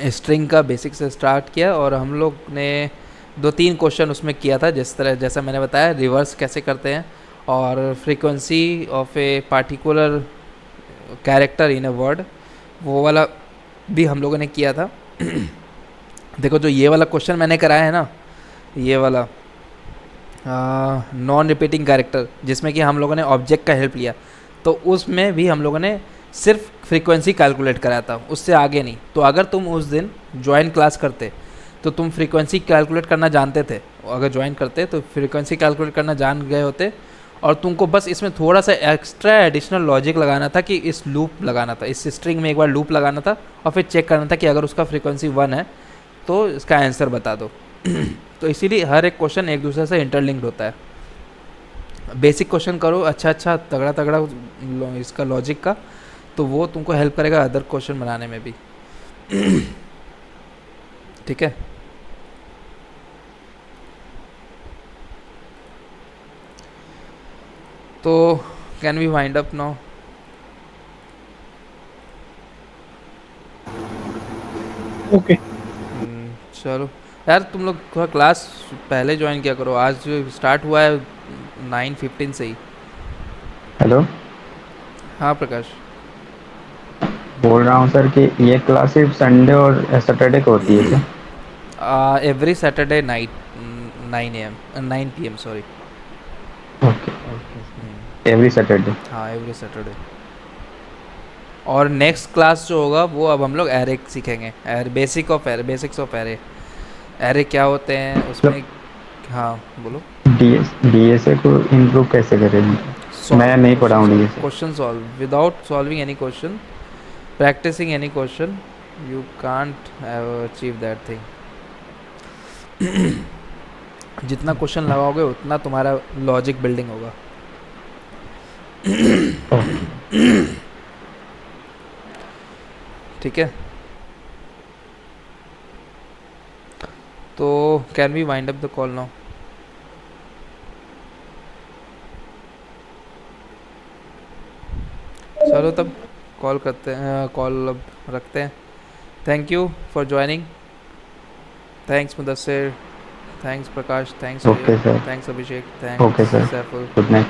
स्ट्रिंग का बेसिक से स्टार्ट किया, और हम लोग ने 2-3 क्वेश्चन उसमें किया था, जैसा मैंने बताया रिवर्स कैसे करते हैं, और frequency of a particular character in a word, वो वाला भी हम लोगों ने किया था। देखो जो ये वाला क्वेश्चन मैंने कराया है ना, ये वाला नॉन रिपीटिंग कैरेक्टर, जिसमें कि हम लोगों ने ऑब्जेक्ट का हेल्प लिया, तो उसमें भी हम लोगों ने सिर्फ फ्रीक्वेंसी कैलकुलेट कराया था, उससे आगे नहीं। तो अगर तुम उस दिन ज्वाइन क्लास करते तो तुम फ्रीक्वेंसी कैलकुलेट करना जानते थे, अगर ज्वाइन करते तो फ्रीक्वेंसी कैलकुलेट करना जान गए होते, और तुमको बस इसमें थोड़ा सा एक्स्ट्रा एडिशनल लॉजिक लगाना था, कि इस लूप लगाना था, इस स्ट्रिंग में एक बार लूप लगाना था, और फिर चेक करना था कि अगर उसका फ्रीक्वेंसी 1 है तो इसका आंसर बता दो। तो इसीलिए हर एक क्वेश्चन एक दूसरे से इंटरलिंक्ड होता है। बेसिक क्वेश्चन करो अच्छा तगड़ा इसका लॉजिक का, तो वो तुमको हेल्प करेगा अदर क्वेश्चन बनाने में भी। ठीक है, तो can we wind up now? Okay. चलो यार, तुम लोग थोड़ा क्लास पहले ज्वाइन किया करो, आज स्टार्ट हुआ है 9:15 से ही। हेलो, हाँ प्रकाश, बोल रहा हूँ सर कि ये क्लास सिर्फ संडे और सैटरडे को होती है क्या? Every Saturday night 9 AM 9 PM sorry. Okay every Saturday. हाँ एवरी सैटरडे। और नेक्स्ट क्लास जो होगा वो अब हम लोग एरे सीखेंगे, array basics of array, array क्या होते हैं उसमें। हाँ बोलो। डीएसए को इम्प्रूव कैसे करें? मैं नहीं पढ़ा हूँ DSA. Question solve without solving any question, practicing any question, you can't achieve that thing. जितना क्वेश्चन लगाओगे उतना तुम्हारा लॉजिक बिल्डिंग होगा। ठीक है, तो can we wind up the call now? चलो तब कॉल करते हैं, कॉल अब रखते हैं। Thank you for joining. Thanks Mudassir, thanks Prakash, thanks okay sir. Thanks Abhishek, okay thanks sir. Saiful. Good night.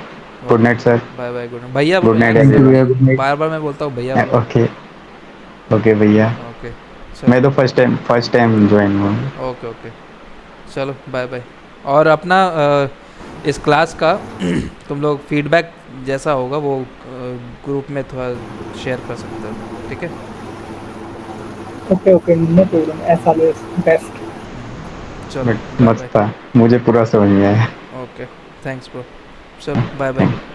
Good night sir. Bye bye, good night भैया। Good night thank you everyone. भैया, गुड नाइट। बार बार मैं बोलता हूँ भैया बोलो। ओके ओके भैया। ओके मैं चलो, तो फर्स्ट टाइम ज्वाइन हुआ हूँ। ओके ओके चलो बाय बाय। और अपना इस क्लास का तुम लोग फीडबैक जैसा होगा वो ग्रुप में थोड़ा शेयर कर सकते हो, ठीक है? Okay, no problem. As always, best. चलो बट बाय मस्त बाय। था, मुझे पूरा समझ में आया। ओके थैंक्स ब्रो, चलो बाय बाय।